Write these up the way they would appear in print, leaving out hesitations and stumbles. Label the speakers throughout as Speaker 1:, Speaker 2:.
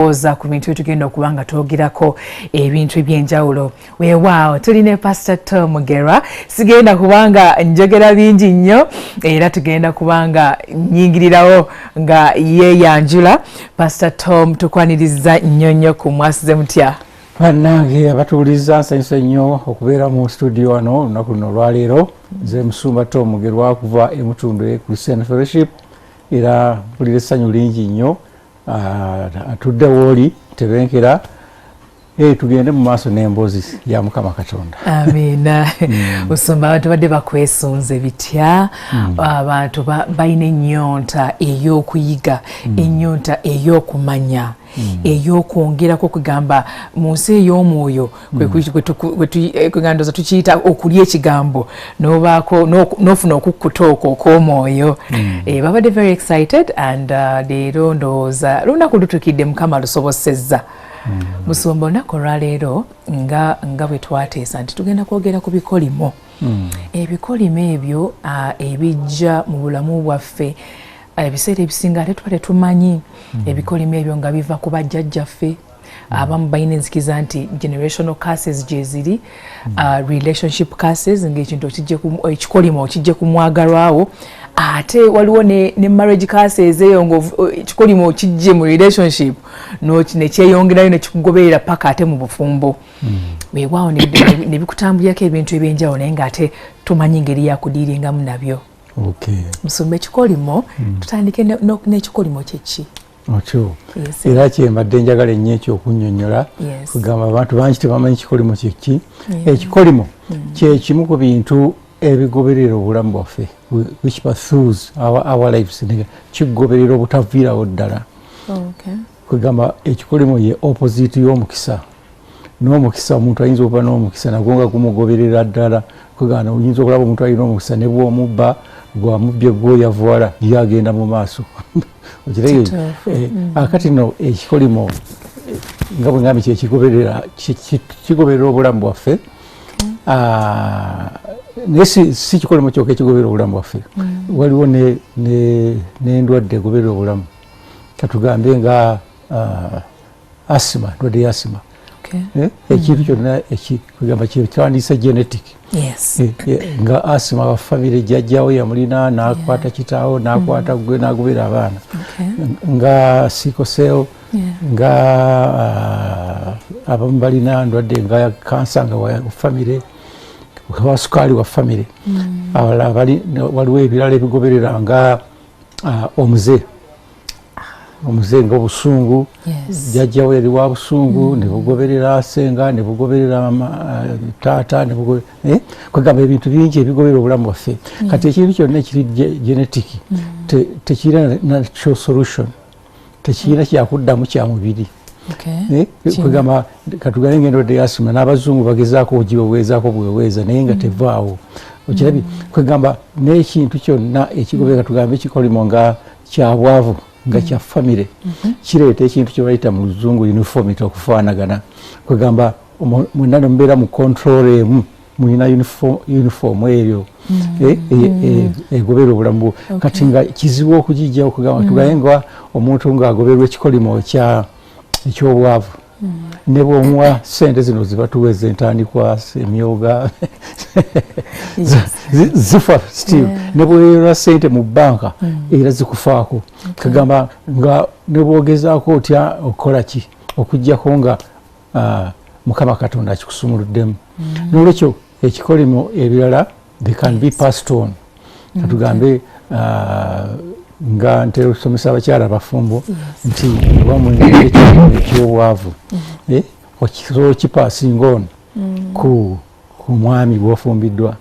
Speaker 1: oza ku bintu tugenda okubanga twogerako ebintu ebyenjawulo. Weewaawo tuline Pastor Tom Mugerwa, sigenda kubanga njogera bingi nnyo era tugenda kubanga nyingirirawo nga yeyanjula. Pastor Tom, tukwaniriza nnyo ku mwasize mutya?
Speaker 2: Bannange abatuuliza nsanyusa nnyo okubeera mu studio wano olunaku luno olwaleero. Nze Musumba Tom Mugerwa kuva eMutundwe Christian Fellowship, era mpulira essanyu lingi nnyo atudde wooli tebenkera tugende mu maaso n'emboozi ya Mukama Katonda.
Speaker 1: Amiina. Musumba, abantu badde bakwesunze bitya? Abantu balina ennyonta ey'okuyiga, ennyonta ey'okumanya, ey'okwongerako kugamba mu nsi ey'omwoyo kwegandoza tukiyita okulya ekigambo n'ofuna okukkuta okwo okw'omwoyo. Babadde very excited and leero ndowooza lunaku lutukidde Mukama lusobosezza. Musumba, olunaku olwaleero nga bwe twateesa nti tugenda kwogera ku bikolimo. Ebikolimo ebyo ebijja mu bulamu bwaffe ebiseera ebisinga ate tuba tetumanyi. Ebikolimo ebyo nga biva ku bajjajjaffe, abamu balina enzikiza nti generational curses gye ziri, relationship curses ng'ekintu ekikolimo okijje ku mwagalwawo, ate waliwo ne marriage curses eyo ekikolimo okijje mu relationship ne kyeyongerayo ne kikugoberera paka ate mu bufumbo. Weewaawo ne bikutambulirako ebintu ebyenjawulo naye ng'ate tumanyi ngeri yakudiiringamu nabyo. Musumba, ekikolimo tutandike n'ekikolimo kyeki?
Speaker 2: Otyo era kyembadde njagala ennyo ekyokunnyonnyola kugamba abantu bangi tebamanyi kikolimo kyeki. Ekikolimo kye kimu ku bintu ebigoberera obulamu bwaffe, which pursues our lives, kigoberera obutaviirawo ddala. Kugamba ekikolimo ye opposite y'omukisa. N'omukisa, omuntu ayinza okuba n'omukisa nagwo nga gumugoberera ddala. Kugamba oyinza okulaba omuntu alina omukisa ne bw'omubba gwamubbye gw'oyavuwala yagenda mu maaso. Akati no ekikolimo nga bwe ngambi kyekigoberera kigoberera obulamu bwaffe. Naye si kikolimo kyokka ekigoberera obulamu bwaffe, waliwo n'endwadde egoberera obulamu. Katugambe nga asima, ndwadde ya asima. Ekintu kyonna ekigamba kyetwandiisa genetic. Nga asima wa famire jjajjawo yamulina n'akwata kitaawo n'akwata gwe n'agobera abaana. Nga sikoseo, nga abamu balina ndwadde nga kansa nga wa famire, wa sukaali wa famire. Waliwo ebirala ebigoberera nga omuze nga obusungu, jjajjawo yali wa busungu ne bugoberera senga ne bugoberera taata ne kwegamba ebintu bingi ebigoberera obulamu bwaffe. Kati ekintu kyonna ekiri genetic tekirina natural solution, tekirina kyakuddamu kya mubiri. Kwegamba katugambe ng'endwadde ya asima n'abazungu bagezaako ogiweweezaako bweweeza naye nga tevaawo. Okirabye? Kwegamba n'ekintu kyonna ekigoberera katugambe ekikolimo nga kya bwavu nga kya famire kireeta ekintu kye bayita mu luzungu uniformity, okufaanagana. Kwegamba mwenna ne mubeera mu control emu, mulina uniform eyo egoberera obulamu. Kati nga kizibu okugijja okugamba tugaye nga omuntu ng'agobererwa ekikolimo eky'obwavu ne bw'omuwa ssente zino zibatuweza entandikwa emyoga zifa still, ne bweyola ssente mu bbanka era zikufaako. Kagamba nga ne bwogezaako otya okukola ki okuggyako nga Mukama Katonda akikusumuluddemu. N'olwekyo ekikolimo ebirala they can be passed on. Katugambe nga ntera okusomesa abakyala abafumbo nti wamwengeri ekikolimo eky'obwavu okisobola okipaasinga ono ku mwami gw'ofumbiddwa.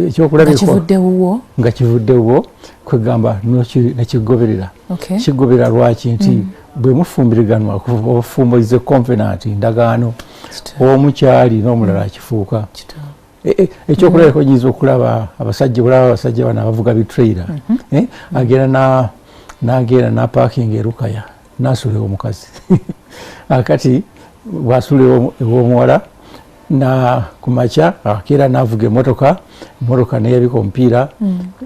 Speaker 2: Ekyokulabiko nga kivuddewo, kwegamba nekigoberera. Kigoberera lwaki? Nti bwe mufumbiriganwa obufumbo is a covenant, ndagaano omukyali n'omulala akifuuka. Ekyokulabiko oyinza okulaba abasajja bano abavuga bitrailer, agenda n'agenda n'apaakinga erukaya n'asula omukazi. Akati bw'asula ew'omuwala na kumakya akeera n'avuga emmotoka n'eyabika omupiira,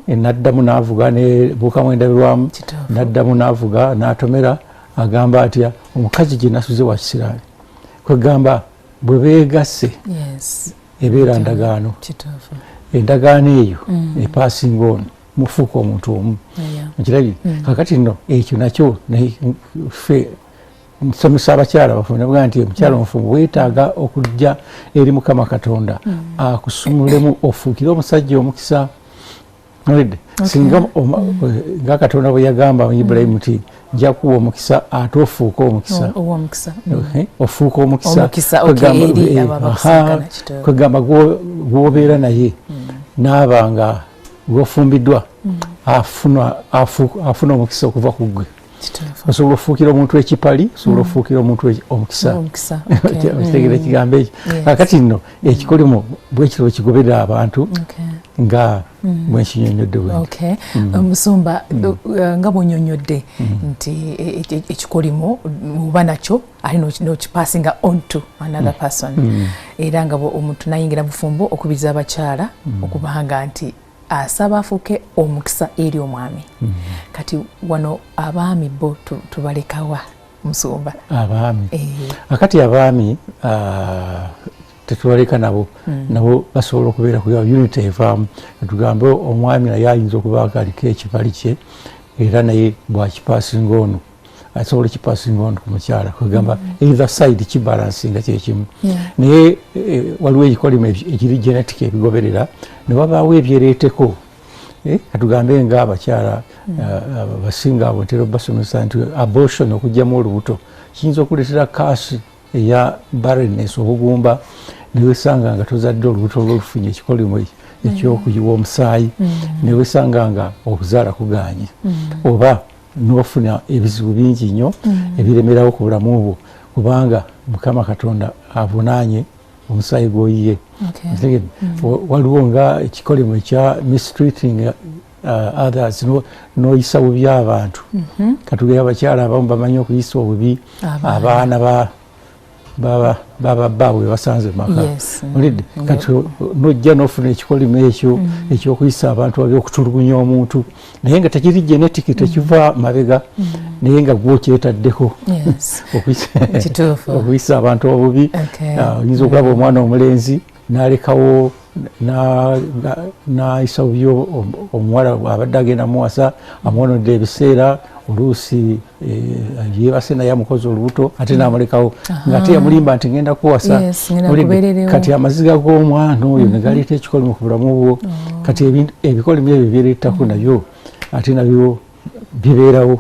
Speaker 2: n'addamu n'avuga ne buukamu endabirwamu, n'addamu n'avuga n'atomera agamba atya omukazi gye nasuze wa kisiraani kwegamba bwe beegasse ebeera ndagaano endagaano eyo epaasinga ono mufuuka omuntu omu nkirabye kakati nno ekyo nakyo ffe nsomesa abakyala baffe nabuga nti omukyala omufumbo weetaaga okujja eri Mukama Katonda akusumulemu ofuukire omusajja omukisa singa nga Katonda bwe yagamba Ibulayimu nti nja kuwa omukisa ate ofuuka omukisa ofuuka omukisa kwegamba gwobeera naye naaba nga gwofumbiddwa afuna omukisa okuva ku ggwe osobola ofuukira omuntu ekipali osobola ofuukira omuntu omukisa okitegera ekigambo ekyo kakati nno ekikolimo bwekiro kigoberera abantu nga bwenkinyonyodde
Speaker 1: Musumba nga bwonyonyodde nti ekikolimo oba nakyo ali nokipasinga on to another person era nga omuntu nayingira bufumbo okubiriza abakyala okubanga nti asaba afuuke omukisa eri omwami kati wano abaami bo tubalekawa Musumba
Speaker 2: abaami akati abaami tetubaleka nabo basobola okubeera ku unity evaamu tugambe omwami naye ayinza okuba akaliko ekipali kye era naye bwakipasinga ono asobola ekipasinga ono ku mukyala kwegamba either side kibalansinga kyekimu naye waliwo ebikolimo ekiri genetic ebigoberera ne wabaawo ebyereeteko katugambe nga abakyala basinga abo ntera basomesa nti abortion okugyamu olubuto kiyinza okuleetera kaasi eya barrenness obugumba newesanga nga tozadde olubuto olwolufunye ekikolimo ekyokuyiwa omusaayi newesanga nga okuzaala kuganye oba n'ofuna ebizibu bingi nnyo ebiremerawo ku bulamu bwo kubanga Mukama Katonda avunaanye omusaayi gw'oyiye waliwo nga ekikolimo ekya mistreating others n'oyisa bubi abantu katugera abakyala abamu bamanyi okuyisa obubi abaana babaabwe basanze maka olidde kati nojja n'ofuna ekikolimo ekyo ekyokuyisa abantu babi okutulugunya omuntu naye nga tekiri genetic tekiva mabega naye nga gwokyetaddeko okuyisa abantu obubi oyinza okulaba omwana omulenzi n'alekawo n'ayisa bubi omuwala abadde agenda muwasa amwonodde ebiseera oluusi yeebase naye amukozi olubuto ate n'amulekawo ng'ate yamulimba nti ngenda kuwasa kati amaziga g'omwana oyo ne galeeta ekikolimo ku bulamu bwo kati ebikolimo ebyo byereetako nabyo ate nabyo bibeerawo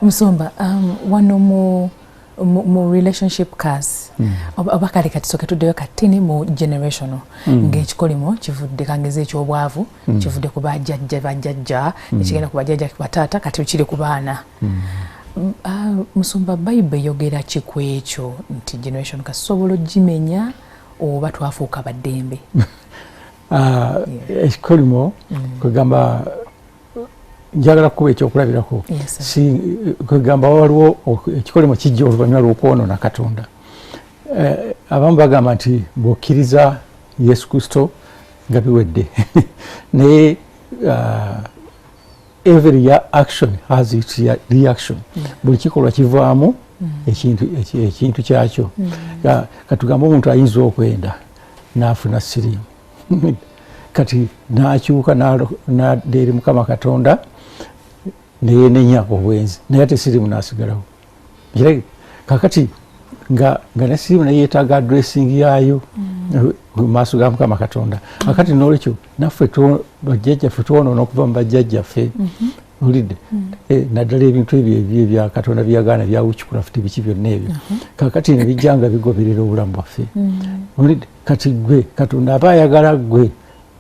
Speaker 1: Musumba wano mu relationship cars oba kale kati soke tuddeyo katini mu generational ng'ekikolimo kivudde kangeze ekyobwavu kivudde ku bajjajja ekigenda ku bajjajja bataata kati kiri ku baana Musumba Bayibuli eyogera ki ku ekyo nti generation kasobola ogimenya oba twafuuka baddembe
Speaker 2: ekikolimo kwegamba njagala kuba ekyokulabirako kwegamba waliwo ekikolimo kijja oluvannyuma lw'okwonoona Katonda abamu bagamba nti bw'okkiriza Yesu Kristo nga biwedde naye every action has its reaction buli kikolwa kivaamu ekintu kyakyo katugamba omuntu ayinza okwenda n'afuna siriimu kati n'akyuka n'adda eri Mukama Katonda neyenenya obwenzi naye ate siriimu n'asigalawo kakati nga ne siriimu naye yeetaaga addressing yaayo mu maaso ga Mukama Katonda kakati n'olwekyo naffe bajjajjaffe twonoona okuva mu bajjajjaffe olidde naddala ebintu ebyo ebya Katonda byagaana bya witchcraft biki byonna ebyo kakati ne bijja nga bigoberera obulamu bwaffe olidde kati gwe Katonda aba ayagala gwe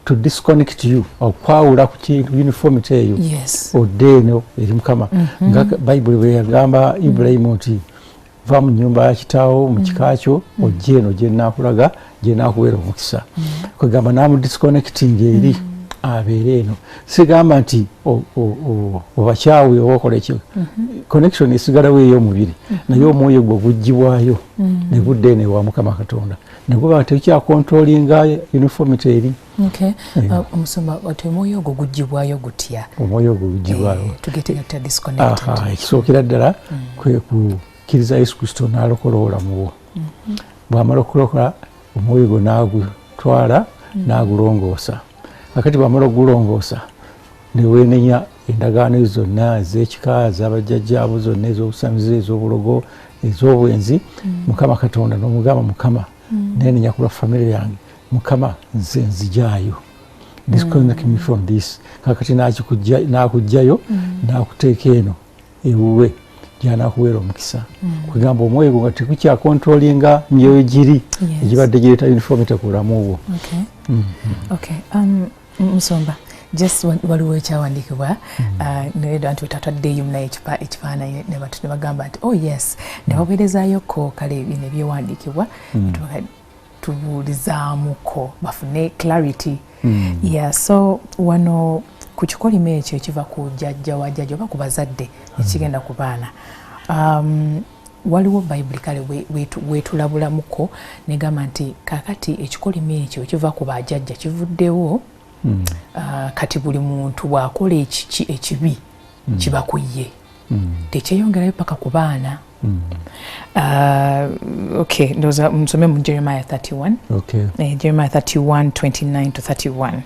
Speaker 2: to disconnect you okwawula ku kintu uniformity eyo odde eno eri Mukama nga Bayibuli bwe yagamba Ibulayimu nti va mu nnyumba ya kitaawo mu kika kyo ojje eno gye nnaakulaga gye naakuweera omukisa kwegamba naamudisconnecting eri abeere eno sigamba nti obakyawe oba okola ekyo connection esigalawo ey'omubiri naye omwoyo gwe guggyibwayo ne budde eno ewa Mukama Katonda neguba tekyakontrolinga uniformity eri.
Speaker 1: Omusumba ati omwoyo ogwo gugibwayo gutya?
Speaker 2: Omwoyo ogwo gugibwayo
Speaker 1: tugetegeta disconnected.
Speaker 2: Ekisookera ddala kwe kukkiriza Yesu Kristo n'alokola obulamu bwo. Bw'amala okulokola omwoyo gwo n'agutwala n'agulongoosa. Kakati bw'amala okugulongoosa ne weenenya endagaano ezo zonna ez'ekika z'abajjajjaabo zonna ez'obusamize ez'obulogo ez'obwenzi. Mukama Katonda n'omugamba Mukama neenenya ku lwa famire yange. Mukama nze nzijaayo. Disconnect me from this. Kakati n'akugjayo n'akuteeka eno ewuwe gy'anaakuweera omukisa. Kugamba omwoyo gwo nga tekukyakontrolinga myoyo giri egibadde gireeta uniformity ku bulamu bwo.
Speaker 1: Musumba, just waliwo ekyawandiikibwa neredo anti wetatwaddeyo naye ekifaananyi ne bagamba nti oh yes ne baweerezayoko kale bino ebyewandiikibwa tubuulizaamuko bafune clarity. So wano ku kikolimo ekyo ekiva ku jjajja wa jjajja oba ku bazadde ekigenda ku baana waliwo bayibuli kale weetulabulamuko negamba nti kakati ekikolimo ekyo kiva ku bajjajja kivuddewo. Kati buli muntu bw'akola ekibi kiba ku ye tekyeyongerayo paka ku baana. Ndoza nsome mu Jeremiah 31. Jeremiah 31:29-31.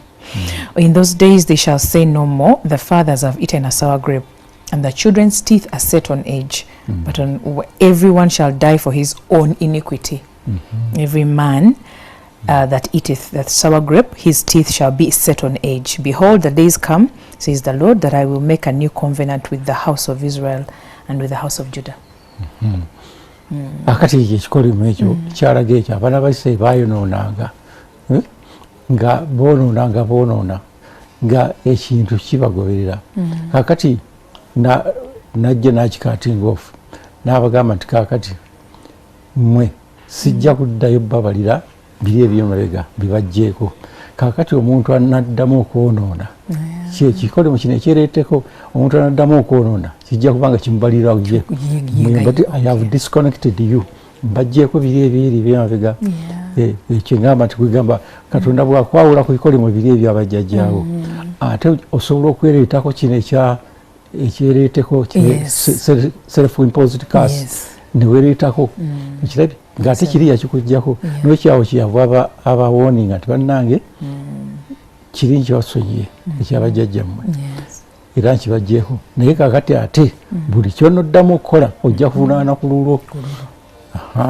Speaker 1: In those days they shall say no more, the fathers have eaten a sour grape, and the children's teeth are set on edge. But everyone shall die for his own iniquity. Every man that eateth that sour grape, his teeth shall be set on edge. Behold, the days come, says the Lord, that I will make a new covenant with the house of Israel and with the house of Judah.
Speaker 2: Akati ekikolimo ekyo kyalaga ekyo abaana ba Isirayiri baayonoonanga nga boonoona nga ekintu kibagoberera. Kakati najja n'akikaatinga ofu n'abagamba nti kakati mmwe sijja kuddayo babalira biri eby'emabega bibajjeeko. Kakati omuntu anaddamu okwonoona ekikolimo kino ekyereeteko omuntu anaddamu okwonoona kijja kubanga kimubalira ye but I have disconnected you mbajjeeko biri ebiri eby'emabega. Ekyo ngamba nti kwegamba Katonda bwakwawula ku bikolimo biri ebyo abajjajjaawo ate osobola okwereetako kino ekyereeteko self imposed curse newereetako ekirabi ng'ate kiri yakikuggyako n'ekyawo kyeyava abawoninga nti bannange kiri nkyabasonyiye ekyabajjajjammwe era nkibajjeeko naye kakati ate buli kyonoddamu okukola ojja kuvunaana ku lulwo.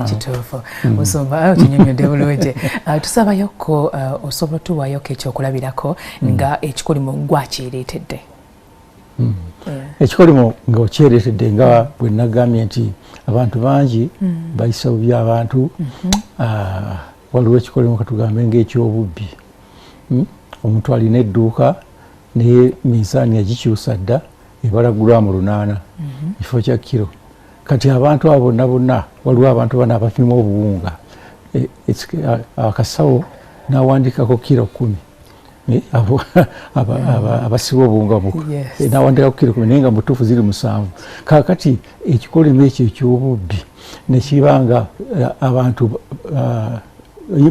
Speaker 1: Kituufu. Musumba kinyonyodde bulungi. Tusabayoko osobola tuwayoko ekyokulabirako nga ekikolimo gwakyereetedde. Ekikolimo
Speaker 2: nga okyereetedde nga bwe nagambye nti abantu bangi bayisa bubi abantu. Waliwo ekikolimo katugambe ng'ekyobubbi. Omuntu alina edduuka naye minsaani yagikyusa dda ebala gulaamu 8 kifo kya kiro. Kati abantu abo bonna waliwo abantu bana abapima obuwunga akasawo n'awandikako kiro 10 abasiba obuwunga n'awandikako kiro 10 naye nga mutuufu ziri 7. Kakati ekikolimo ekyo ekyobubbi nekibanga abantu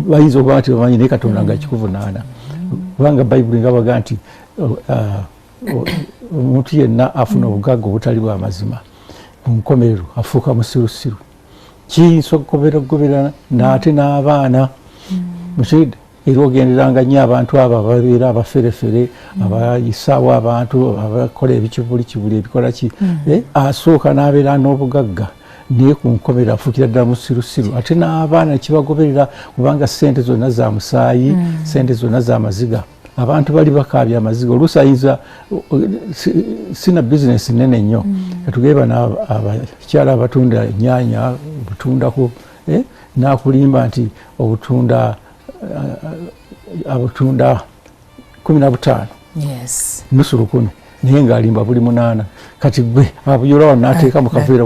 Speaker 2: bayinza okuba nti bamanyi naye Katonda nga kikuvunaana kubanga bayibuli nga baga nti omuntu yenna afuna obugagga obutali bwa mazima ku nkomerero afuuka musirusiru. Kiyinza okugoberera n'ate n'abaana mukiridde era ogenderanga nnyo abantu abo ababeera abaferefere abayisaawo abantu abakola ebikibuli ebikola ki asooka n'abeera n'obugagga naye ku nkomerero afuukira ddala musirusiru. Ate n'abaana kibagoberera kubanga ssente zonna za musaayi ssente zonna za maziga. Abantu bali bakaabya amaziga oluusi ayinza sina bizinesi nnene nnyo katugeba n'abakyala abatunda ennyaanya obutundako n'akulimba nti obutunda 15 nusu 10 naye ng'alimba buli 8. Kati gwe abuyola wano n'ateeka mu kaveera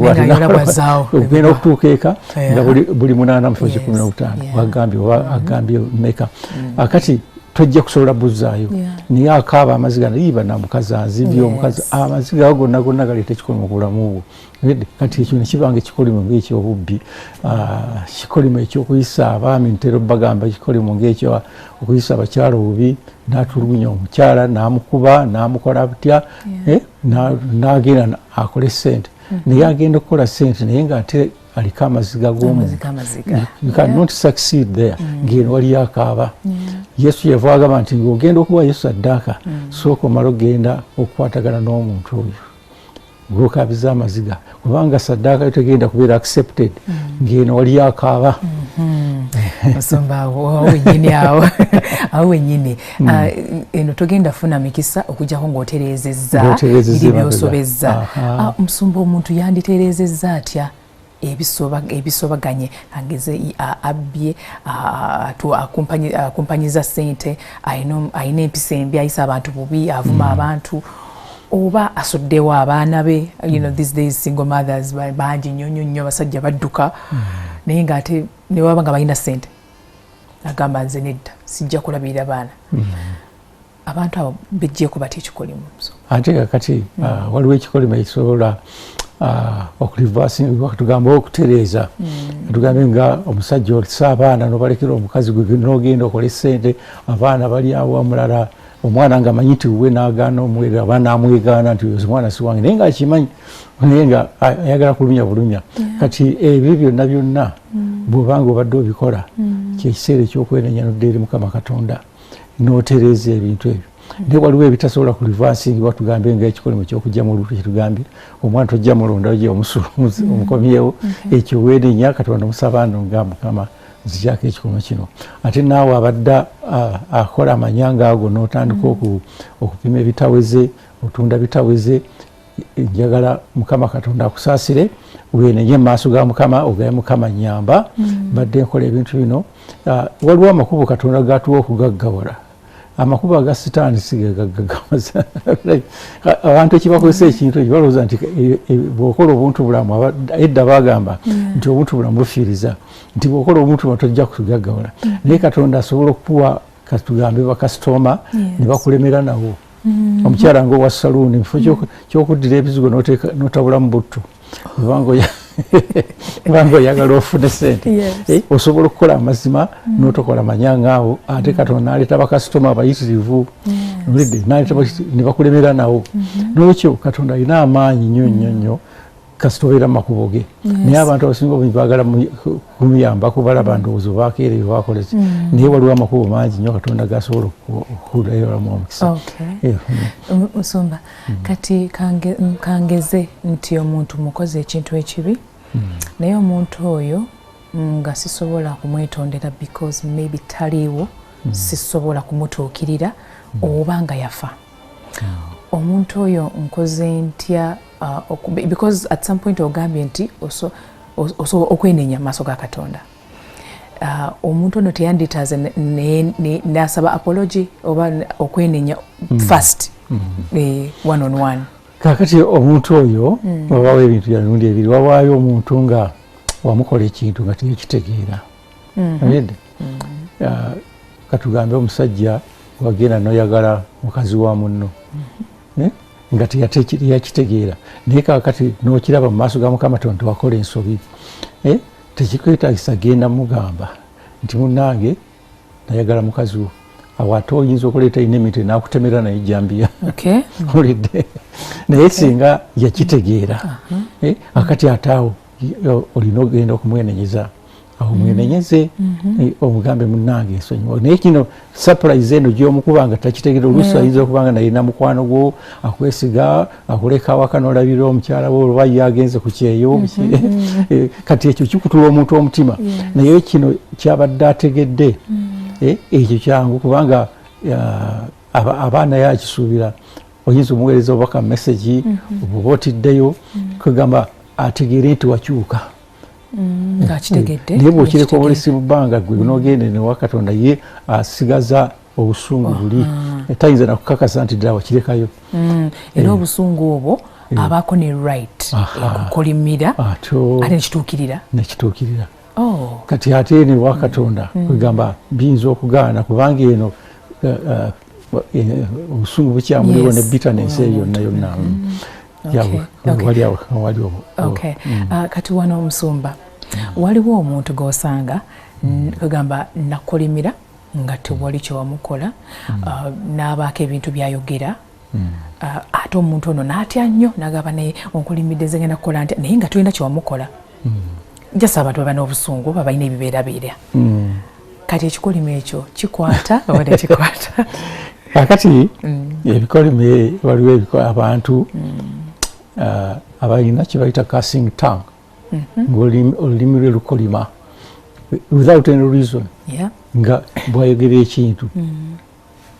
Speaker 2: ogenda okutuuka eka nga buli 8 mu kifo 15 wagambye oba agambye mmeka. Akati tojja kusobola buzzaayo naye akaaba amaziga nayiba namukazi azibye omukazi amaziga ago gonna galeeta ekikolimo ku bulamu bwo kati ekyo nekibanga ekikolimo ng'ekyobubbi kikolimo ekyokuyisa abaami ntera bagamba ekikolimo ng'ekyo okuyisa abakyala obubi n'atulugunya omukyala n'amukuba n'amukola butya n'agenda akole ssente naye agenda okukola ssente naye ng'ate aliko amaziga g'omuntu you cannot succeed there ng'eno waliyo akaaba yesu yava agamba nti ng'ogenda okuwa yesu addaaka sooka omala ogenda okukwatagana n'omuntu oyo gw'okabiza amaziga kubanga saddaaka yo tegenda kubeera accepted ng'eno waliyo akaaba
Speaker 1: Musumba awo wenyini awo wenyini eno togenda funa mikisa okujjako ng'otereezezza biri by'osobezza musumba omuntu yanditereezezza atya ebisobaganye ageze abbye akumpanyiza ssente ayina empisa embi ayisa abantu bubi avuma abantu oba asoddewo abaana be these days single mothers bangi nnyo basajja badduka naye ng'ate ne baba nga balina ssente agamba nze nedda sijja kulabirira baana abantu abo bejjeeko batya ekikolimo
Speaker 2: ate kakati waliwo ekikolimo ekisobola okulivaasinga tugamba okutereeza tugambe nga omusajja olisa abaana nobalekera omukazi gwe n'ogenda okola essente abaana bali awo omulala omwana nga manyi nti we n'agaana omwerera abaana amwegaana nti oyo omwana si wange naye nga akimanyi naye nga ayagala kulumya kati ebyo byonna bw'obanga obadde obikola kyekiseera ekyokwenenya nodda eri Mukama Katonda n'otereeza ebintu ebyo naye waliwo ebitasobola kulivansingibwa tugambe ngaekikolimo kyokujja mu lutu kyetugambye omwana tojja mulondawo gye omukomyewo ekyo wenenya Katonda musaba nga Mukama nzijako ekikolimo kino ate naawe abadde akola amanyanga ago n'otandika okupima ebitaweze otunda bitaweze njagala Mukama Katonda akusaasire wenenye mu maaso ga Mukama ogaye Mukama nyamba badde nkola ebintu bino waliwo amakubo Katonda gatuwa okugaggawala amakubo aga sitaani sigagagamaza abantu ekibakozesa ekintu ekyo balowooza nti bw'okola obuntu bulamu edda bagamba nti obuntu bulamu bufiiriza nti bw'okola obuntu bulamu tojja kugaggawala naye Katonda asobola okukuwa katugambe bakasitoma ne bakulemera nawo omukyala ng'owa saluuni mu kifo ky'okuddira ebizigo n'otabulamu buttu kubanga oyagala ofune ssente osobola okukola amazima n'otokola manyanga awo ate Katonda n'aleeta bakasitoma abayitirivu ne bakulemera nawo n'ekyo Katonda alina amaanyi nnyo kasitobeera mu makubo ge naye abantu abasinga obungi baagala kumuyambako balaba ndowooza obakeereyo bakoleki naye waliwo amakubo mangi nnyo Katonda gasobola okulayolamu omukisa.
Speaker 1: Musumba kati kangeze nti omuntu mukoze ekintu ekibi naye omuntu oyo nga sisobola kumwetondera because maybe taliiwo sisobola kumutuukirira oba nga yafa omuntu oyo nkoze ntya because at some point ogambye nti okwenenya mu maaso ga Katonda omuntu ono teyanditaaze n'asaba apology oba okwenenya first one on one
Speaker 2: kakati omuntu oyo wabawo ebintu bya mirundi ebiri wabaayo omuntu nga wamukola ekintu nga teyekitegeera ayedde katugambe omusajja wagenda noyagala mukazi wa munno nga teyakitegeera naye kakati n'okiraba mu maaso ga Mukama Katonda wakola ensobi tekikwetaagisa genda mugamba nti munnange nayagala mukazi wo awo ate oyinza okuleeta inemite n'akutemera naye jambiya olidde naye singa yakitegeera akati ate awo olina okugenda okumwenenyeza awo mwenenyeze omugambe munnange ensonyiwa naye kino surprise eno gy'omukuba nga takitegeera oluusi ayinza okubanga naye na mukwano gwo akwesiga akuleka awaka n'olabirira omukyala we oba yagenze ku kyeyo kati ekyo kikutula omuntu omutima naye kino kyabadde ategedde ekyo kyangu kubanga abaana yakisuubira oyinza omuweereza obubaka message oba otiddeyo kugamba ategeere nti wakyuka naye bw'okireka obulesi mu bbanga gwe n'ogende newa Katonda ye asigaza obusungu buli tayinza nakukakasa nti ddala wakirekayo
Speaker 1: era obusungu obwo abaako ne right okukolimira ate nekituukirira kati ate newa Katonda kwegamba biyinza okugaana kubanga eno
Speaker 2: obusungu bukyamuliwo ne bitterness eyo yonna waliwo.
Speaker 1: Kati wano Omusumba waliwo omuntu g'osanga kugamba nakolimira nga tewali kyewamukola n'abaako ebintu byayogera ate omuntu ono n'atya nnyo n'agamba naye onkolimidde nze ngenda kukola ntya naye nga tulina kyewamukola jasa abantu baba n'obusungu babalina ebibeerabeera kati ekikolimo ekyo kikwata oba tekikwata?
Speaker 2: Kati ebikolimo waliwo abantu abalina kye bayita casting tongue ng'olulimi lwe lukolima without any reason nga bwayogera ekintu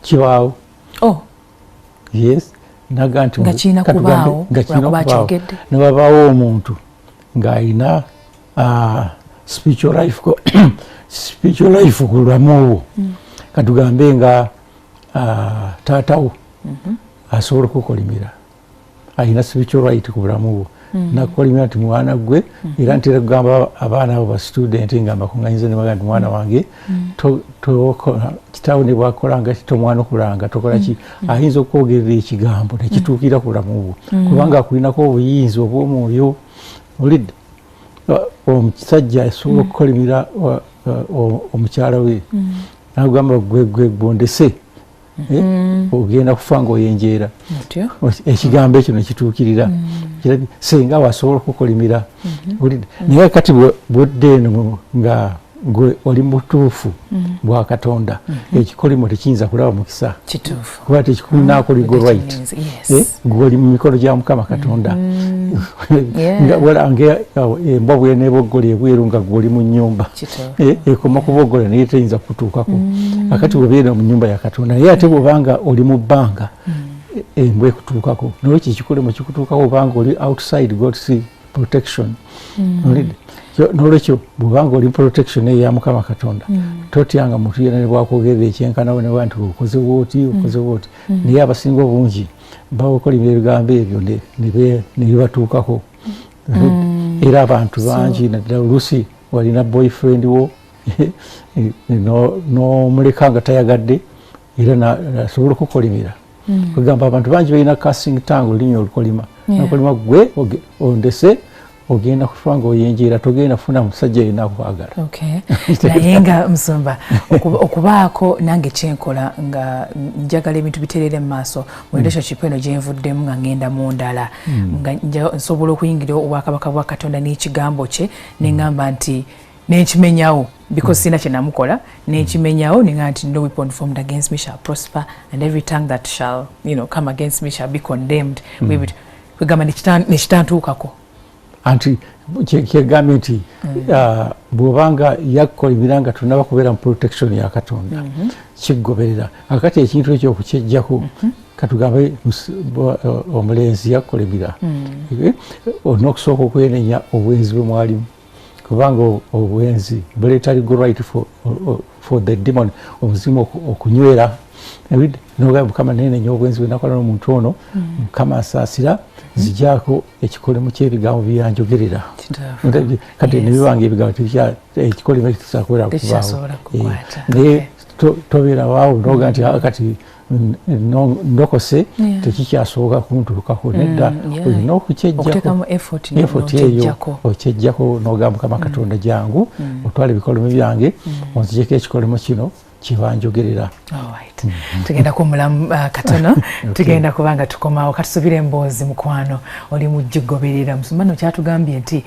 Speaker 2: kibaawo. Yes, naga nti
Speaker 1: nga kirina kubaawo
Speaker 2: ne wabaawo omuntu ng'alina spiritual life ku lulamu olwo katugambe nga taatawo asobola okukolimira alina spiritual right ku bulamu bwo nakukolimira nti mwana gwe era ntera kugamba abaana abo ba student nga mbakunganyiza ne bagamba nti mwana wange kitaawo ne bwakolanga tomwana okulanga tokola ki ayinza okwogerera ekigambo nekituukira ku bulamu bwo kubanga akulinako obuyinza obw'omwoyo. Olidde omusajja asobola okukolimira omukyala we nagamba gwe gwondese ogenda kufa ngaoyenjeera ekigambo ekyo nekituukirira senga wasobola okukolimira. Naye kati bwodde eno nga gwe oli mutuufu bwa Katonda ekikolimo tekiyinza kulaba mukisa kuba tekikulinako right gwe oli mu mikono gya Mukama Katonda walange embwa bweneboggola ebweru nga gwe oli mu nnyumba ekoma kuboggola naye teyinza kutuukako akati webeera mu nnyumba ya Katonda naye ate bwobanga oli mu bbanga embwa ekutuukako naye ekyo ekikolimo kikutuukako obanga oli outside God's protection. N'olwekyo bw'obanga oli protection eya Mukama Katonda totyanga muntu yenna ne bwakwogerera ekyenkanawo ne nti okoze bwoti naye abasinga obungi bakolimira ebigambo ebyo ne bibatuukako era abantu bangi naddala oluusi walina boyfriend wo n'omuleka nga tayagadde era nasobola okukolimira kugamba abantu bangi balina casting tongue olulimi olukolima nakolima gwe ondese ogenda kufa ngaoyenjeera togenda kufuna musajja yenna akwagala.
Speaker 1: Naye nga Musumba okubaako nange kyenkola nga njagala ebintu biterere mu maaso mu relationship eno gyenvuddemu nga ngenda mu ndala nga nsobola okuyingira obwakabaka bwa Katonda n'ekigambo kye neŋŋamba nti nenkimenyawo because sina kye namukola nenkimenyawo neŋŋamba nti no weapon formed against me shall prosper and every tongue that shall come against me shall be condemned. Kwegamba nekitantuukako
Speaker 2: anti kyegambye nti bw'obanga yakukolimira nga tunaba kubeera mu protection ya Katonda kigoberera akati ekintu ekyo okukyejjako katugambe omulenzi yakukolimira olina okusooka okwenenya obwenzi bwe mwalimu kubanga obwenzi buleeta legal right for the demon omuzimu okunywera nogamba Mukama nenenya obwenzi bwe nakola n'omuntu ono Mukama asaasira zijjaako ekikolimo ky'ebigambo byanjogerera kati nebibanga ebigambo ekikolimo kisakubeera kubaawo naye tobeera waawo noga nti kati ndokose tekikyasoboka kuntuukako nedda olina okukyejjako effort eyo okyejjako nogamba Mukama Katonda jangu otwala ebikolimo byange onzijeko ekikolimo kino kibanjogerera.
Speaker 1: Tugenda kumulamu katono tugenda kubanga tukomawo katusubire emboozi mukwano oli mujjigoberera Musumba no kyatugambye nti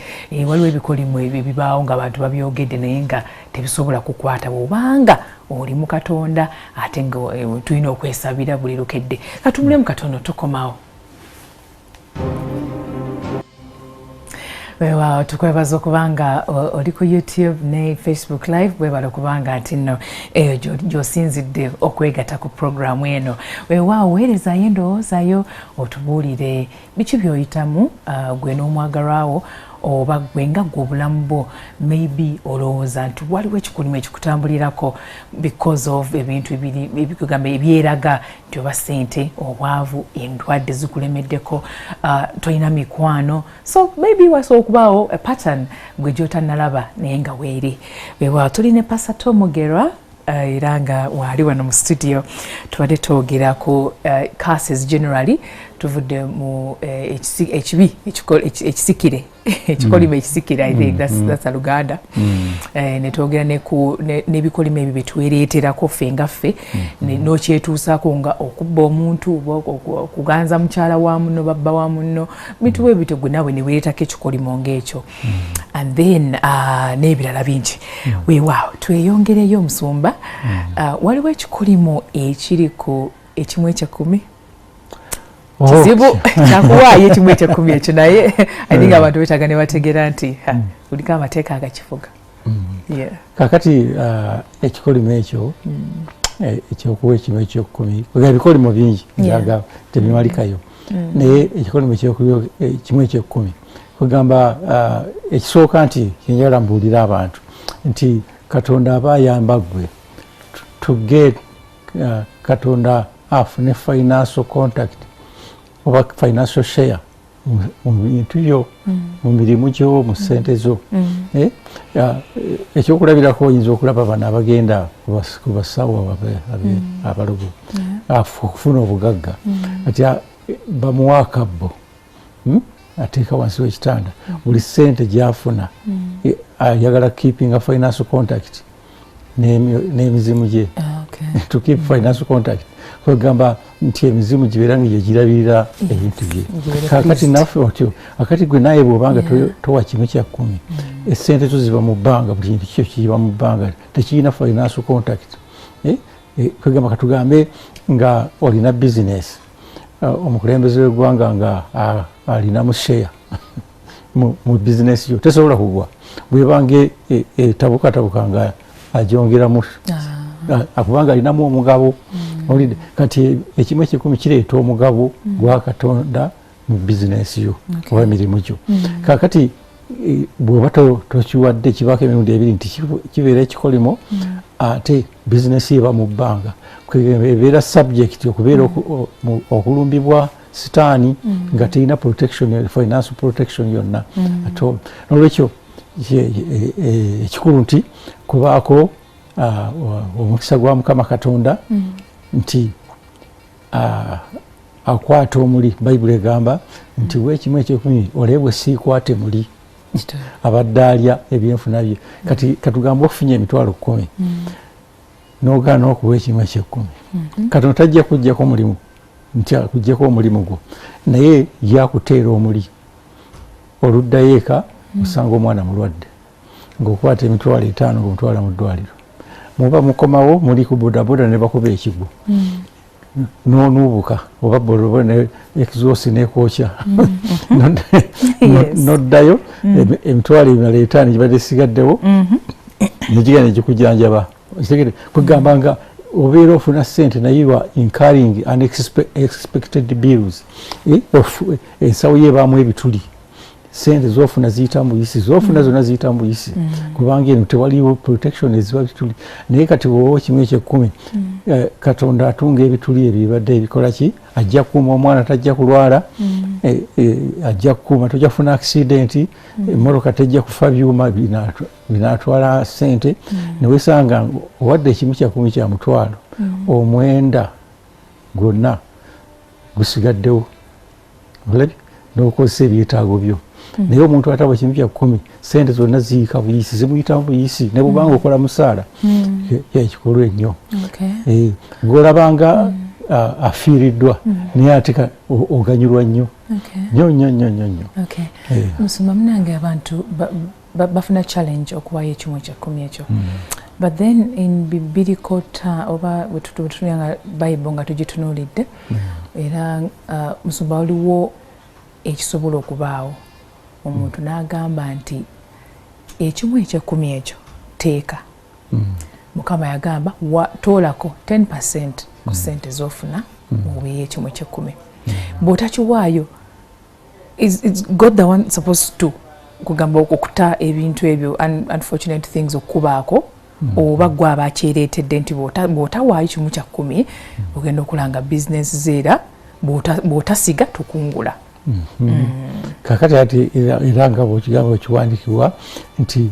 Speaker 1: waliwo ebikolimo ebibaawo nga abantu babyogedde naye nga tebisobola kukwata bw'obanga oli mu Katonda ate nga tulina okwesabira buli lukedde katumulemu katono tukomawo. Wewa tukwebaza okubanga oli ku YouTube ne Facebook live webala okubanga ati nno gy'osinzidde okwegatta ku programu eno wewa weerezayo endowoozayo otubuulire biki by'oyitamu gwe n'omwagalwawo oba gwe nga gwe obulamu bwo maybe olowooza nti waliwo ekikolimo ekikutambulirako because of ebintu ebikugamba ebyeraga nti oba ssente obwavu endwadde zikulemeddeko tolina mikwano so maybe wasobola okubaawo a pattern gwe gy'otannalaba naye nga weeri weewaawo tuli ne Pastor Tom Mugerwa era nga wali wano mu studio tubadde twogera ku cases generally tuvudde mu ekisikire ekikolimo ekisikire. I think that's a Luganda. Ne twogera n'ebikolimo ebyo bye twereeterako ffe nga ffe n'okyetuusaako nga okubba omuntu okuganza mukyala wa munno babba wa munno bintu bwe bityo gwe naawe ne weereetako ekikolimo ng'ekyo and then n'ebirala bingi. Weewaawo tweyongereyo Omusumba. Waliwo ekikolimo ekiri ku ekimu ekyekumi kizibu kyakuwaayo ekimu ekyekumi ekyo naye aninga abantu betaaga ne bategeera nti buliko amateeka agakifuga.
Speaker 2: Kakati ekikolimo ekyo ekyokuwa ekimu ekyekumi ebikolimo bingi njaga tebimalikayo naye ekikolimo ekimu ekyekumi kugamba ekisooka nti kenjala mbuulira abantu nti Katonda aba ayamba ggwe to get Katonda afune financial contact oba financial share mu bintu byo mu mirimu gyo mu ssente zo. Ekyokulabirako oyinza okulaba bano abagenda ku basawo abalogo okufuna obugagga kati bamuwa akabbo ateeka wansi w'ekitanda buli ssente gy'afuna ayagala keeping a financial contact n'emizimu gye to keep financial contact kwegamba nti emizimu gibeera nga gyegirabirira ebintu bye. Kakati naffe otyo akati gwe naye bw'obanga towa kimu kya kkumi essente zo ziba mu bbanga buli kintu kyo kiba mu bbanga tekirina financial contact. Kwegamba katugambe nga olina bizinesi omukulembeze w'eggwanga nga alinamu share mu bizinesi yo tesobola kugwa bwebange etabukatabuka nga agyongeramu akubanga alinamu omugabo. Kati ekimu ekyekumi kireeta omugabo gwa Katonda mu bizinesi yo oba emirimu gyo. Kakati bw'oba tokiwadde kibaako emirundi ebiri nti kibeera ekikolimo ate bizinesi eba mu bbanga ebeera subject okubeera okulumbibwa sitaani nga terina protection financial protection yonna at all. Nolwekyo ekikulu nti kubaako omukisa gwa Mukama Katonda nti akwata omuli. Bayibuli egamba nti weekimu ekyekumi oleebwe siikwate muli abadde alya ebyenfuna bye. Kati katugamba okufunya emitwalo 10 n'ogaana okuwa ekimu ekyekumi Katonda tajja kuggyako omulimu nti akuggyako omulimu gwo naye yakuteera omuli oluddayo eka osanga omwana mulwadde ng'okwata emitwalo 5 ng'omutwala mu ddwaliro muba mukomawo muli ku bodaboda ne bakuba ekigwo n'onuubuka oba bodaboda exhaust n'ekwokya n'oddayo emitwalo 5 gibadde sigaddewo negigenda negikujanjaba. Kugamba nga obeera ofuna ssente naye you are incurring unexpected bills. Ensawo yeebaamu ebituli ssente zofuna ziyita mbuyisi zofuna zonna ziyita mbuyisi kubanga eno tewaliwo protection eziba bituli. Naye kati wowa kimu ekyekumi Katonda atunga ebituli ebyo bibadde ebikola ki ajja kukuuma omwana tajja kulwala ajja kukuuma tojja kufuna accident emmotoka tejja kufa byuma binaatwala ssente newesanga owadde ekimu kyakumi kya mutwalo omwenda gwonna gusigaddewo olabye n'okozesa ebyetaago byo. Naye omuntu atawa kimu kya 10 ssente zonna ziyika buyisi zimuyita buyisi ne bubanga okola musaala ekikolwa ennyo ng'olabanga afiiriddwa naye ate oganyulwa nnyo nnyo.
Speaker 1: Musumba munange abantu bafuna challenge okuwayo ekimu ekyekumi ekyo but then in biblical oba wetutunulanga Bible nga tugitunuulidde era Musumba waliwo ekisobola okubaawo omuntu n'agamba nti ekimu ekyekumi ekyo teeka Mukama yagamba toolako 10% ku ssente z'ofuna oweeyo ekimu ekyekumi bw'otakiwaayo is God the one supposed to kugamba okukuta ebintu ebyo unfortunate things okubaako oba gwe aba akyereetedde nti bw'otawaayo kimu kya 10 ogenda okulanga bizinesi zeera bw'otasiga tukungula.
Speaker 2: Kakati ati era nga bw'ekigambo kiwandiikibwa nti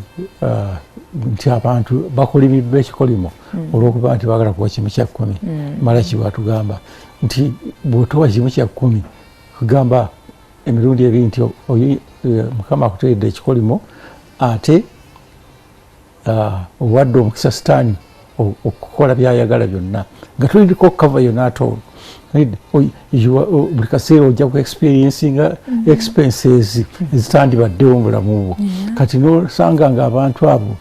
Speaker 2: nti abantu bakolimiddwa ekikolimo olw'okuba nti baagala kuwa kimu kya 10 mala kibatugamba nti bw'otowa kimu kya 10 kugamba emirundi ebiri nti Mukama akuteredde ekikolimo ate owadde omukisa sitaani okukola byayagala byonna nga tuliko kava yonna atoolo buli kaseera ojja ku experiencinga expenses ezitandibaddewo mu bulamu bwo kati nosanga nga abantu abo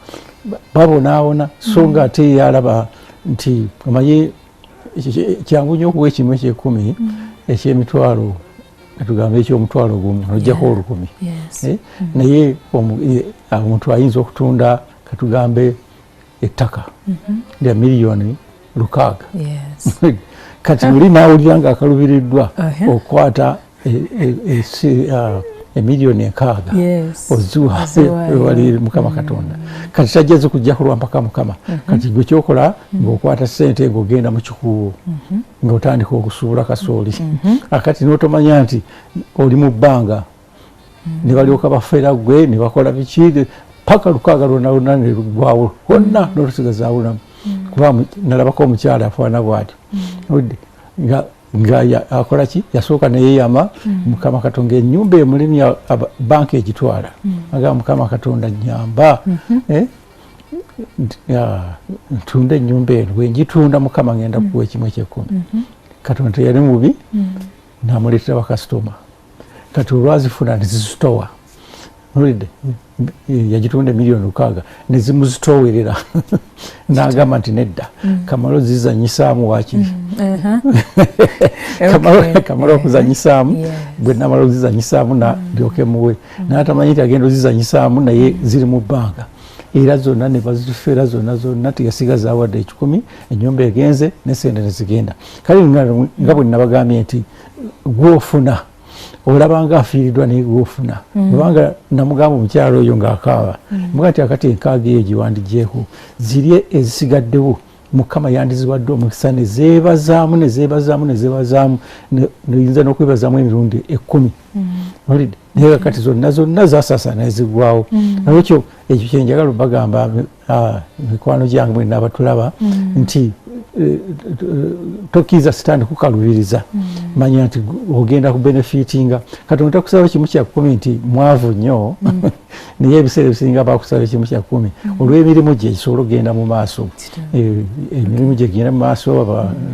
Speaker 2: babonaabona so nga ate yalaba nti omanyi kyangu nnyo okuwa ekimu eky'ekumi eky'emitwalo tugambe eky'omutwalo gumu nojjako 10 naye omuntu ayinza okutunda katugambe ettaka lya miliyoni 6 kati oli naawulira nga akalubiriddwa okukwata emiliyoni 6 oziwa ewali Mukama Katonda kati tajjaze kujja kulwa mpaka Mukama kati gwe kyokola ng'okwata ssente ng'ogenda mu kikuubo ng'otandika okusuubula kasooli akati n'otomanya nti oli mu bbanga ne balyoka bafera gwe ne bakola biki paka 6 lwonna ne luggwawo lwonna n'olusigaza bulamu kuba nalabako omukyala afaana bw'atyo nga akola ki yasooka neyeyama Mukama Katonda ennyumba emulimu banka egitwala agamba Mukama Katonda nyamba ntunda ennyumba eno bwengitunda Mukama ngenda kuwa ekimu eky'ekumi Katonda teyali mubi namuleetera bakasitoma kati olwazifuna nezizitowa olidde yagitunda miliyoni 6 nezimuzitowerera n'agamba nti nedda kamala ozizanyisaamu wakiri kamala okuzanyisaamu bwe namala ozizanyisaamu nalyoke muwe n'atamanyi nti agenda ozizanyisaamu naye ziri mu bbanga era zonna ne bazifeera zonna teyasigaza wadde 10 ennyumba egenze n'esente nezigenda kale nga bwe nabagambye nti gwofuna olaba nga afiiriddwa naye gwofuna kubanga namugamba omukyalo oyo ng'akaaba muga nti akati enkaaga eyo giwandigyeko ziri ezisigaddewo Mukama yandiziwadde omukisa nezeebazaamu noyinza n'okwebazaamu emirundi 10 olidde naye kakati zonna zasaasaana ezigwawo nolwekyo ekyo kyenjagala obagamba mikwano gyange mwenna abatulaba nti tokkiriza sitaani kukalubiriza manya nti ogenda kubenefitinga Katonda takusaba kimu kya 10 nti mwavu nnyo naye ebiseera ebisinga bakusaba kimu kya 10 olw'emirimu gye gisobola okugenda mu maaso emirimu gye genda mu maaso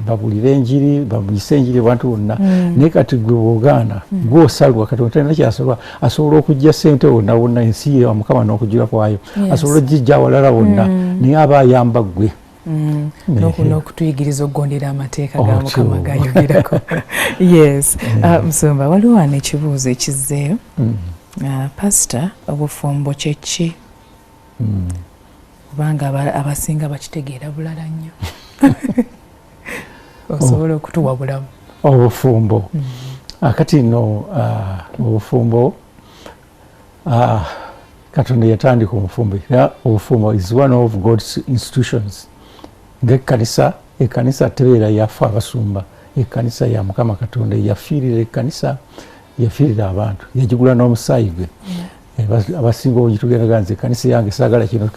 Speaker 2: babulira enjiri babulisa enjiri abantu bonna naye kati gwe bwogaana gwosalwa Katonda talina kyasalwa asobola okujja ssente wonna wonna ensi ya Mukama n'okujjula kwayo asobola okugijja awalala wonna naye aba ayamba ggwe
Speaker 1: n'okutuyigiriza okugondera amateeka ga Mukama gayogerako yes Musumba waliwo wano ekibuuzo ekizzeeyo pasita obufumbo kyeki kubanga abasinga bakitegeera bulala nnyo osobola okutuwa bulamu
Speaker 2: obufumbo akati nno obufumbo Katonda yatandika omufumbo era obufumbo is one of God's institutions ekkanisa tebeera yafa abasumba ekkanisa ya Mukama Katonda yafiirira ekkanisa yafiirira abantu yagigula n'omusaayi gwe abasinga obungi tugeraga nti ekkanisa yange saagala kino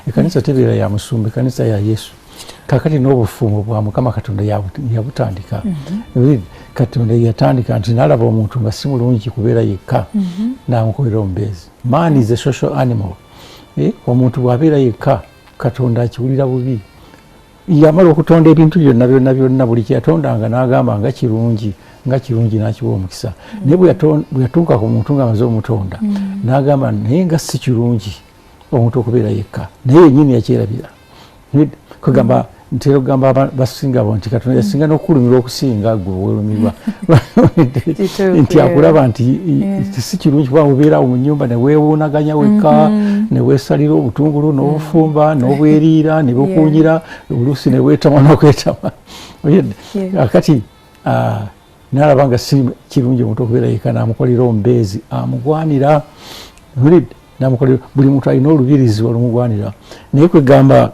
Speaker 2: ekkanisa tebeera ya musumba ekkanisa ya Yesu kakati n'obufumbo bwa Mukama Katonda yabutandika Katonda yatandika nti nalaba omuntu nga si mulungi kubeera yekka n'amukolera omubeezi. Man is a social animal. Omuntu bw'abeera yekka Katonda akiwulira bubi. Yamala okutonda ebintu byonna buli kyeyatondanga n'agamba nga kirungi n'akiwa omukisa. Naye bwe yatuuka ku muntu ng'amaze omutonda n'agamba naye nga si kirungi omuntu okubeera yekka. Naye yennyini yakyerabira. Kugamba ntera okugamba basinga bo nti Katonda yasinga n'okulumira okusinga gwe weerumirwa nti akulaba nti si kirungi kuba obeera mu nnyumba ne weewuunaganya wekka ne weesalira obutungulu n'obufumba n'obweriira ne bukuunyira oluusi ne weetama n'okwetama kati n'alaba nga si kirungi omuntu okubeera yekka n'amukolera omubeezi amugwanira n'amukolera buli muntu alina olubirizi olumugwanira naye kwegamba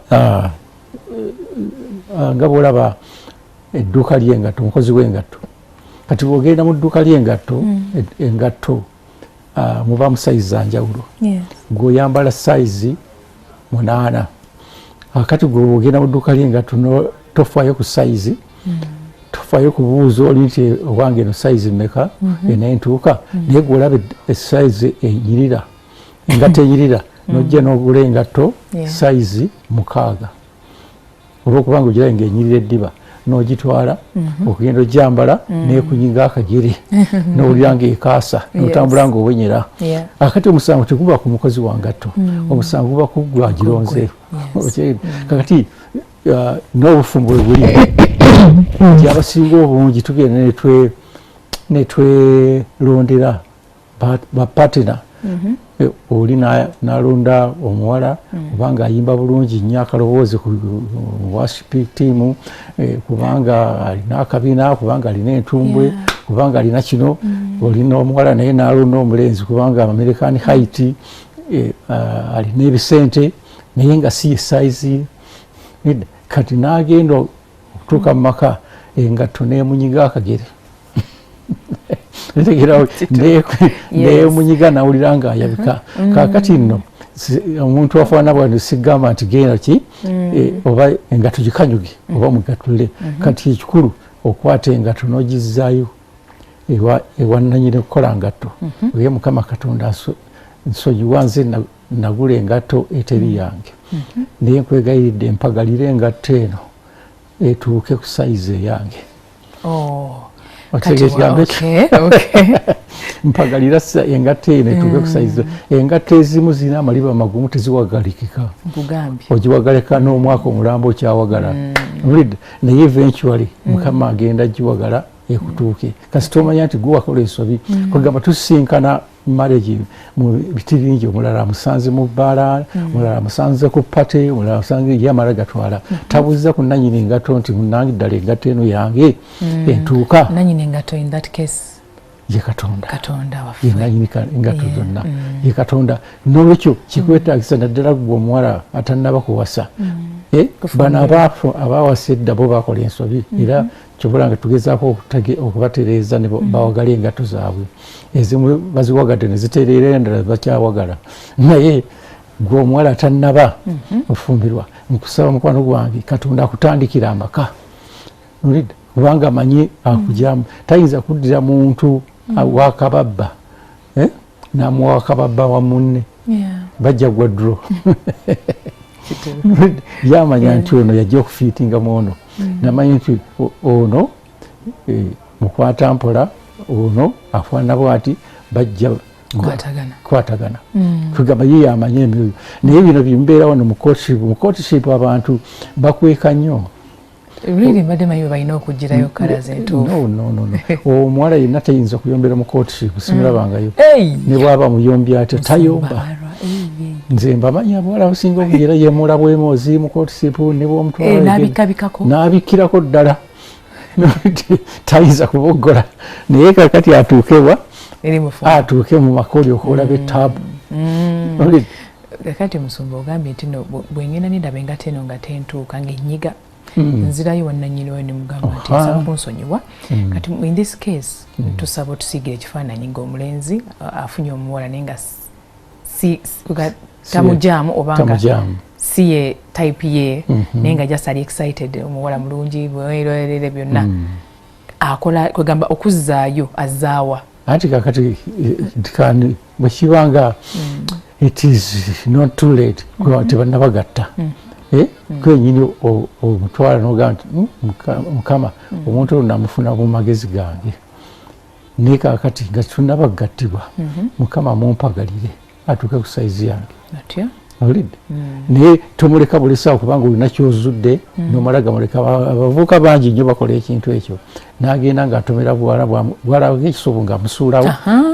Speaker 2: nga bw'olaba edduuka ly'engatto omukozi w'engatto kati bw'ogenda mu dduuka ly'engatto engatto mubaamu sayizi za njawulo gw'oyambala sayizi 8 akati gwe ogenda mu dduuka ly'engatto tofaayo ku sayizi tofaayo kubuuza oli nti owange eno sayizi mmeka enentuuka naye gwolaba esayizi enyirira engatto enyirira nojja n'ogula engatto sayizi 6 olwokubanga ogirayo ng'enyirira eddiba n'ogitwala okugenda ogyambala neekunyiga akagere n'owulira ng'ekaasa n'otambula ng'owenyera akati omusango teguba ku mukozi wa ngatto omusango guba ku gwagironze kakati n'obufumbo bwe buli nti abasinga obungi tugenda netwerondera bapatina oli n'alonda omuwala kubanga ayimba bulungi nnyo akaloboozi ku worship team kubanga alina akabiina kubanga alina entumbwe kubanga alina kino olina omuwala naye n'alonda omulenzi kubanga American height alina ebisente naye nga si esayizi kati n'agenda okutuuka mu maka engatto neemunyiga akagere neemunyiga nawulira nga ayabika kakati nno omuntu afaana bwani sigamba nti genda ki oba engatto gikanyuge oba mugatule kati ekikulu okwata engatto n'ogizaayo ewa nannyini kukola ngatto oye Mukama Katonda nsonyiwa nze nagula engatto eteri yange naye nkwegayiridde mpagalire engatto eno etuuke ku sayizi eyange mpagalira engatto eno etuuke ku sayizi engatto ezimu zirina amaliba magumu teziwagalikika ogiwagalika n'omwaka omulambo okyawagala naye eventually Mukama agenda giwagala ekutuuke kasi tomanya nti guwakola ensobi kugamba tusinkana marriage mu biti bingi omulala amusanze mu bbaala omulala amusanze ku pate omulala amusanze ye amala gatwala tabuuza ku nannyini engatto nti munange ddala engatto eno yange entuuka
Speaker 1: nannyini engatto in that case
Speaker 2: ye Katonda
Speaker 1: waffe
Speaker 2: nannyini engatto zonna ye Katonda n'olwekyo kikwetaagisa naddala gwe omuwala atannaba kuwasa bano abawasa edda bo bakola ensobi era kyobulanga tugezaako okubatereeza ne bawagala engatto zaabwe ezimu baziwagadde ne zitereera endala bakyawagala naye gwe omuwala atannaba ofumbirwa nkusaba mukwano gwange Katonda akutandikira amaka kubanga amanyi akujamu tayinza kuddira muntu wakababba namuwa wakababba wa munne bajja gwa dro yamanya nti ono yajja okufiitinga muono namanyi nti ono mukwata mpola ono afaanana bwati bajja kwatagana tugamba ye yamanya emyoyo naye bino bimbeera wano mu courtship abantu bakweka nnyo omuwala yenna tayinza kuyombera mu courtship simulabangayo ne bwaba muyombi atyo tayomba nze mbamanya abawala abasinga okugera yemula bwemoozi mu courtship ne bwomutwala n'abikkirako ddala tayinza kuboggola naye kakati atuuke mu makoli okulaba ettabu
Speaker 1: kakati Musumba ogambye nti bwengenda nendaba engatto eno nga tentuuka ng'ennyiga nzirayo wannannyini wayo ne mugamba nti nsaba kunsonyiwa kati in this case tusaba otusiigira ekifaananyi ng'omulenzi afunye omuwala naye nga tamujaamu obanga si ye type ye naye nga just ali excited omuwala mulungi bwerere byonna akola kwegamba okuzzaayo azzaawa
Speaker 2: anti kakati bwekibanga it is not too late tebannabagatta kwenyini omutwala nogamba nti Mukama omuntu ono namufuna mu magezi gange naye kakati nga tunabagattibwa Mukama mumpagalire atuuke ku sayizi yange olidde naye tomuleka bulesaawo kubanga olina kyozudde nomala gamuleka abavubuka bangi nnyo bakola ekintu ekyo n'agenda ng'atomera bwalabako ekisobo ng'amusuulawo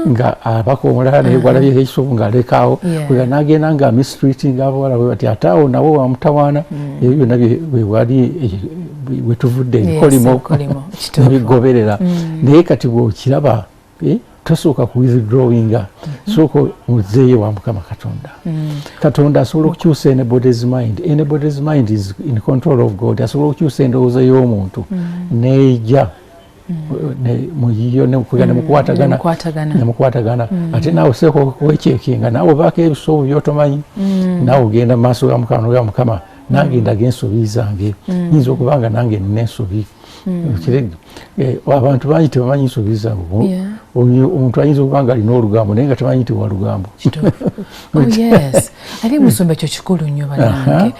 Speaker 2: nga abaka omulala naye bwalabyeko ekisobo ng'alekaawo kwega n'agenda ng'amistreatinga abawala bwe bati ate awo nabo bamutawaana ebyo byonna bwewali bwetuvudde ebikolimo nebigoberera naye kati bw'okiraba tosooka ku withdrawinga sooka ozeeyo wa Mukama Katonda Katonda asobola okukyusa anybody's mind is in control of God asobola okukyusa endowooza y'omuntu neija muyiyo nemukwatagana ate naawe seeko wechekinga naawe baako ebisobo byotomanyi naawe ogenda maaso ga Mukama ga Mukama nange ndaga ensobi zange nyinza okubanga nange nina ensobi abantu bangi tebamanyi ensobi zange omuntu ayinza okubanga alina olugambo naye nga temanyi nti wa lugambo.
Speaker 1: ate musumba ekyo kikulu nnyo bannange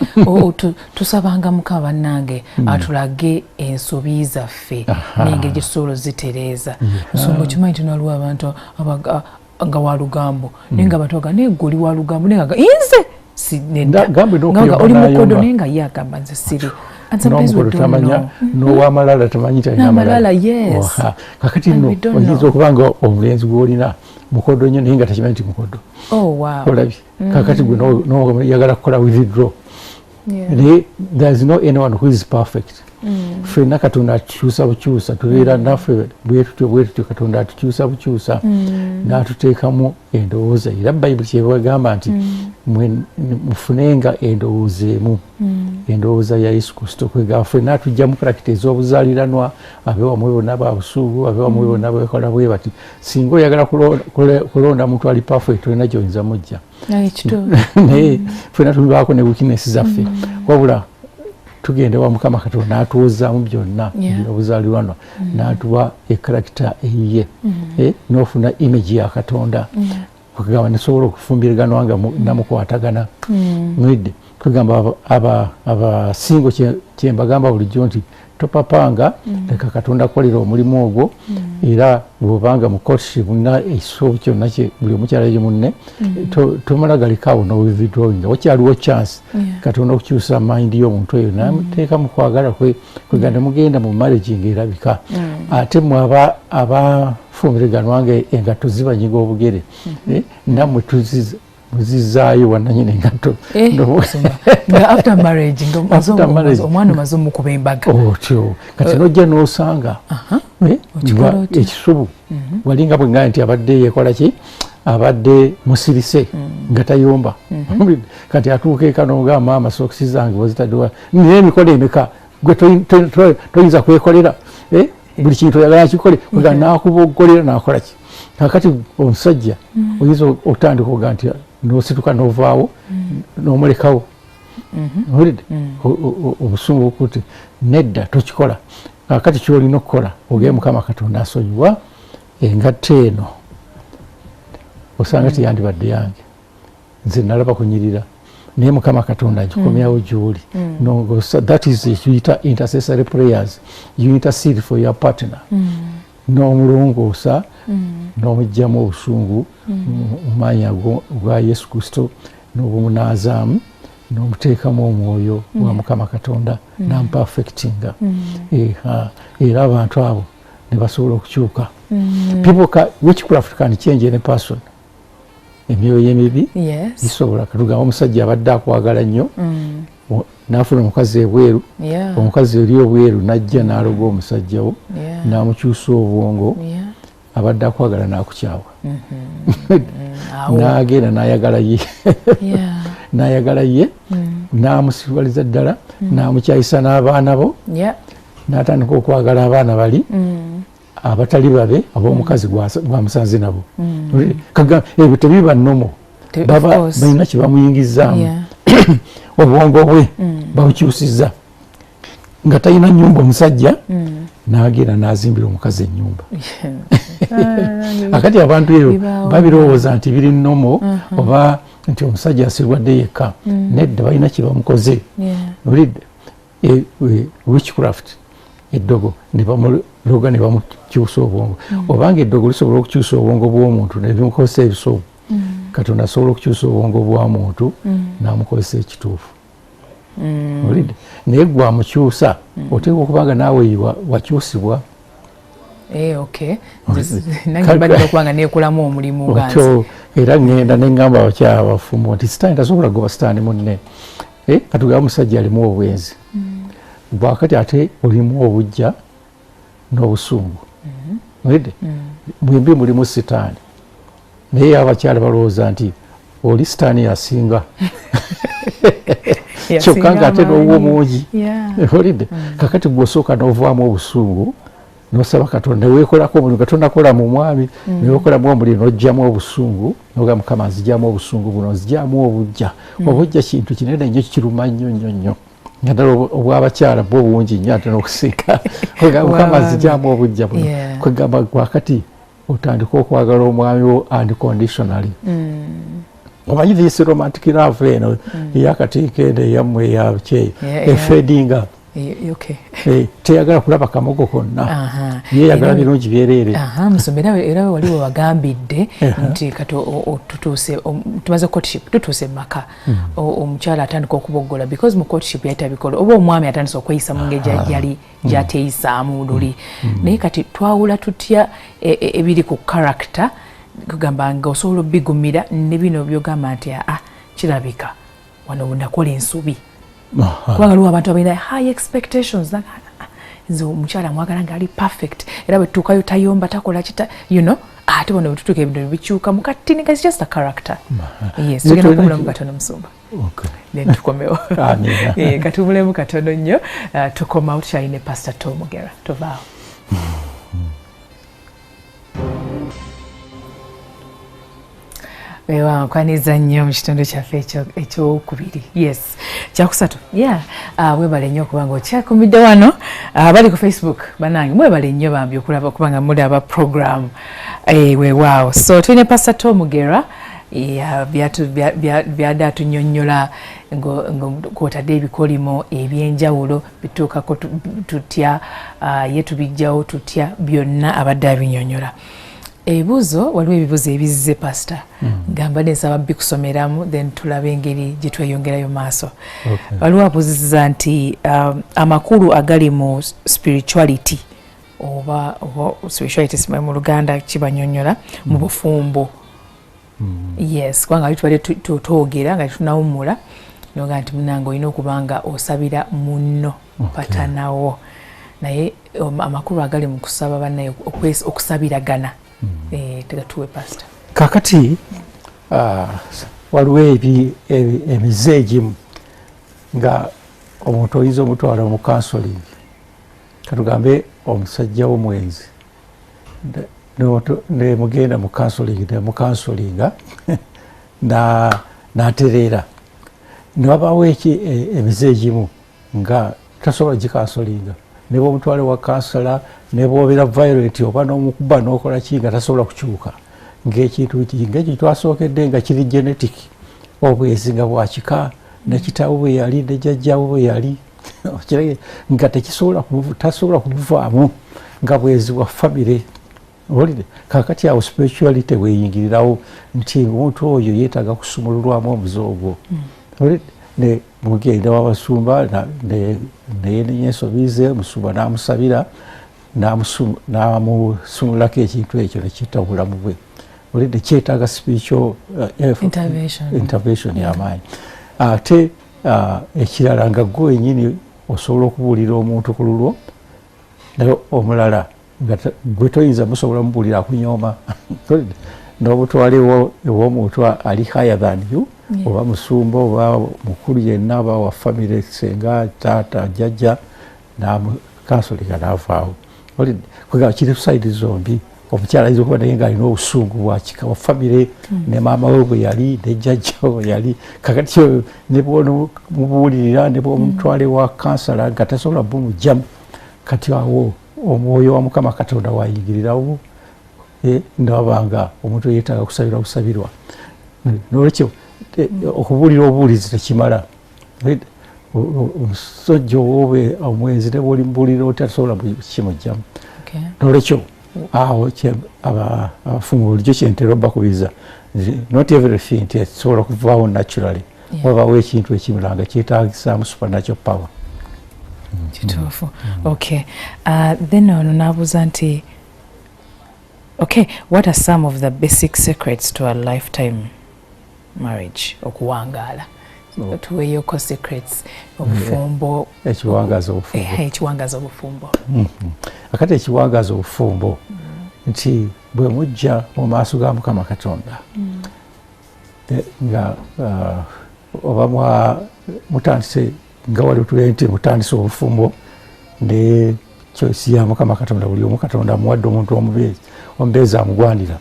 Speaker 1: tusabanga Mukama bannange atulage ensobi zaffe n'engeri gye tusobola ozitereeza. Musumba okimanyi nti waliwo abantu nga wa lugambo naye nga batoga naye gwe oli wa lugambo naye nga inze oli mukodo naye nga ye agamba nze siri
Speaker 2: tamanya n'owamalala tamanyi talinamalala. Kakati nno oyinza okubanga omulenzi gw'olina mukodo nnyo naye nga takimanyi nti mukodo. Olabye kakati gwe noyagala kukola withdraw naye there is no anyone who is perfect. Ffenna Katonda atukyusa bukyusa tubeera naffe bwetutyo Katonda atukyusa bukyusa n'atuteekamu endowooza era Bayibuli kyebagamba nti mufunenga endowooza emu endowooza ya Yesu Kristo kwegamba ffenna atujjamu karakita ez'obuzaaliranwa abeewamwe bonna ba busuulu abeewamwe bonna bekola bwe bati singa oyagala kulonda muntu ali perfect olina gy'oyinza mujja naye ffenna tulibaako ne weakness zaffe wabula tugende wa Mukama Katonda n'atuwozaamu byonna obuzaaliranwa n'atuwa ekarakita eyiye n'ofuna image ya Katonda kugamba nesobola okufumbiriganwa nga namukwatagana mwidde kugamba abasingo kyembagamba bulijjo nti topapanga leka Katonda akolera omulimu ogwo era bw'obanga mu courtship mulina ekisobo kyonna buli omukyala ye munne tomala galikaawo no-withdrawing wakyaliwo chance Katonda okukyusa mind y'omuntu eyo namuteeka mu kwagala kwe kweganda mugenda mu marriage ng'erabika ate mwe abafumbiriganwa nga engatto zibanyiga obugere nammwe muzizaayo wannanyini engatto
Speaker 1: nga after marriage omwana omaze omukuba embaga
Speaker 2: otyo kati nojja n'osanga ekisubu walinga bwengana nti abadde yekola ki abadde musirise nga tayomba kati atuuka eka n'ogamba maama sokisi zange wazitaddewa naye emikola emeka gwe toyinza kwekolera buli kintu oyagala kikole nga nakuboggolera nakola ki kakati omusajja oyinza okutandika oga nti nosituka novaawo nomulekawo olidde obusungu bukuti nedda tokikola kakati kyolina okukola ogeye Mukama Katonda asonyiwa engatto eno osanga tiyandibadde yange nze nalaba kunyirira naye Mukama Katonda agikomyawo gy'oli that is ekiyita intercessory prayers you intercede for your partner n'omulongoosa n'omugyamu obusungu mu maanyi gwa Yesu Kristo n'obumunazaamu n'omuteekamu omwoyo wa Mukama Katonda n'ampafectinga era abantu abo ne basobola okukyuka. Witchcraft can change any person. Emyoyo emibi gisobola katugamba omusajja abadde akwagala nnyo n'afuna omukazi ebweru omukazi eri obweru n'ajja n'aloga omusajja wo n'amukyusa obwongo abadde akwagala n'akukyawa n'agenda n'ayagala ye n'amusibaliza ddala n'amukyayisa n'abaana bo n'atandika okwagala abaana bali abatali babe ab'omukazi gwamusanze nabo ebyo tebiba nnomo balina kye bamuyingizaamu obwongo bwe babukyusiza nga talina nnyumba omusajja n'agenda n'azimbira omukazi ennyumba akati abantu ebyo babirowooza nti biri nnomo oba nti omusajja asirwadde yekka nedda balina kye bamukoze olidde witchcraft eddogo ne bamuloga ne bamukyusa obwongo obanga eddogo lisobola okukyusa obwongo bw'omuntu nebimukozesa ebisobo Katonda asobola okukyusa obwongo bwa muntu n'amukozesa ekituufu olidde naye gwamukyusa oteeka okubanga naawe wakyusibwa
Speaker 1: okubanga nekulamu omulimu
Speaker 2: era ngenda neŋŋamba abakyala abafumu nti sitaani tasobola goba sitaani munne katugamba omusajja alimu obwenzi bwakati ate olimu obujja n'obusungu olidde mwembi mulimu sitaani naye abakyala balowooza nti oli sitaani yasinga kyokka nga ate n'owo mungi olidde kakati gw'osooka n'ovaamu obusungu nosaba Katonda weekolako omulimu Katonda akola mu mwami neweekolamu omulimu n'oggyamu obusungu noga Mukama nzigyamu obusungu buno nzigyamu obujja obujja kintu kinene nnyo kiruma nnyo naddala obw'abakyala bwo bungi nnyo ate n'okusinga Mukama nzigyamu obujja buno kwegamba wakati otandika okwagala omwami wo unconditionally omanyi this romantic love eno eyakateeka eno eyammwe eyakyeyo efedinga teyagala kulaba kamogo konna yeyagala birungi byereere
Speaker 1: musomera era waliwo wagambidde nti kati tumaze courtship tutuuse maka omukyala atandika okuboggola because mu courtship yayita bikola oba omwami atandise okweyisa mu ngeri yali gyateyisaamu luli naye kati twawula tutya ebiri ku character kugamba nga osobola obigumira ne bino byogamba nti kirabika wano nakola ensobi kubanga waliwo abantu abalina high expectations nze omukyala mwagala nga ali perfect era bwe tutuukayo tayomba takola kita ate bono bwetutuuka ebintu bikyuka mukatini nga just a character yes tugenda kumulamu katono Musumba then tukomewo katubulemu katono nnyo tukomawo tukyalina Pastor Tom Mugera tovaawo wewankwaniza nnyo mu kitundu kyaffe ekyokubiri yes kyakusatu webale nnyo okubanga okyakumidde wano bali ku Facebook banange mwebale nnyo bambi okulaba okubanga muli aba program weewaawo so tulina Pastor Tom Mugera byadde atunyonnyola kwotadde ebikolimo ebyenjawulo bituukako tutya ye tubijjawo tutya byonna abadde abinyonnyola ebibuuzo waliwo ebibuuzo ebizze Pastor gamba nsaba bikusomeramu then tulabe engeri gye tweyongerayo maaso waliwo abuuzizza nti amakulu agali mu spirituality oba spirituality simanyi mu Luganda kibanyonnyola mu bufumbo yes kubanga ali tubadde twogera nga tunawumula noga nti munange olina okuba nga osabira munno patanawo naye amakulu agali mu kusaba bannaye okusabiragana tegatuwe Pastor
Speaker 2: kakati waliwo emize egimu nga omuntu oyinza omutwala mu counseling katugambe omusajja w'omwenzi nemugenda mu counselinga n'atereera newabawo emize egimu nga tasobola gikansolinga neba omutwale wa kansala neba obeera violent oba n'omukuba n'okola ki nga tasobola kukyuka ng'ekintu ng'ekyo twasookedde nga kiri genetic obwezi nga bwakika nekitawo bwe yali ne jjajjawo bwe yali nga tasobola kubuvaamu nga bwezi bwa famire olide kakati awo spirituality weeyingirirawo nti omuntu oyo yeetaaga kusumululwamu omuze ogwo ne mugenda w'abasumba neyenenya ensobi ze omusumba n'amusabira n'amusumulako ekintu ekyo nekiyita obulamu bwe olide kyetaaga spiritual intervention y'amaanyi ate ekirala nga gwe wenyini osobola okubuulira omuntu ku lulwo naye omulala gwe toyinza musobola mubuulira akunyooma n'obutwalewo ew'omuntu ali higher than you oba musumba oba mukulu yenna oba wa famire senga taata jjajja namukansolinga n'avaawo kwegamba kiri side zombi omukyala ayinza okuba naye nga alina obusungu bwakika wa famire ne maama we bwe yali ne jjajja bwe yali kakati ne bwomubuulirira ne bwomutwale wa kansala nga tasobola bumugjamu kati awo omwoyo wa Mukama Katonda wayingirirawo ndabanga omuntu yeetaaga kusabira busabirwa nolwekyo okubuulira obuulizi tekimala omusajja owobe omwenzi ne bwoli mubuulira oti atasobola kimugjamu nolwekyo awo abafumu bulijjo kyentera obakubiriza not everything nti esobola kuvaawo naturally wabaawo ekintu ekimulanga kyetaagisaamu supernatural power
Speaker 1: kituufu okay then ono n'abuuza nti okay what are some of the basic secrets to a lifetime marriage okuwangaala tuweeyoko secrets obufumbo ekiwangaza obufumbo
Speaker 2: akati ekiwangaza obufumbo nti bwe mujja mu maaso ga Mukama Katonda nga oba mutandise nga wali tulee nti mutandise obufumbo ne choice ya Mukama Katonda buli omu Katonda amuwadde omuntu omubeezi amugwanira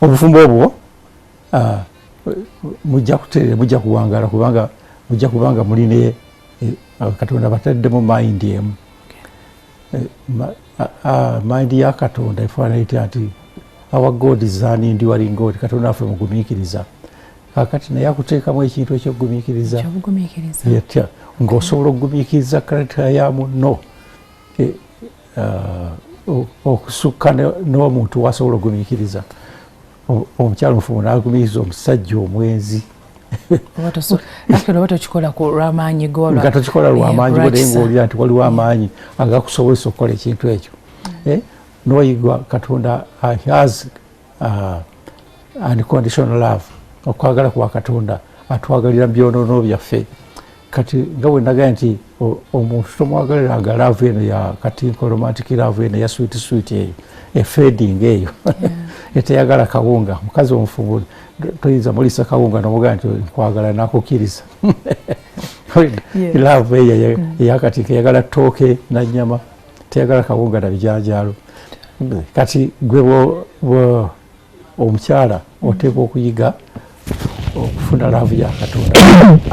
Speaker 2: obufumbo obwo mujja kuwangala kubanga mujja kubanga muline Katonda bataddemu mind emu mind ya Katonda efaanana etya nti our God is an enduring God. Katonda affe mugumiikiriza kakati naye akuteekamu ekintu ekyokugumiikiriza yatya ng'osobola okugumiikiriza karakita ya munno okusukka n'omuntu wasobola okugumiikiriza omukyalo omufumu n'agumiikiriza omusajja omwenzi
Speaker 1: oba tokikola lw'amaanyi go
Speaker 2: nga tokikola lw'amaanyi go naye ng'olira nti waliwo amaanyi agakusobozesa okukola ekintu ekyo n'oyigwa Katonda has unconditional love okwagala kwa Katonda atwagalira byonoono byaffe kati nga bwe nagambye nti omuntu tomwagaliraga love eno ya katinko romantic love eno ya sweet eyo efeding eyo eteyagala kawunga mukazi omufumu toyinza mulisa kawunga nomugamba nti nkwagala nakukkiriza love eyo eyakatinko eyagala ttooke nanyama teyagala kawunga na bijanjaalo kati gwe omukyala oteekwa okuyiga okufuna laavu ya Katonda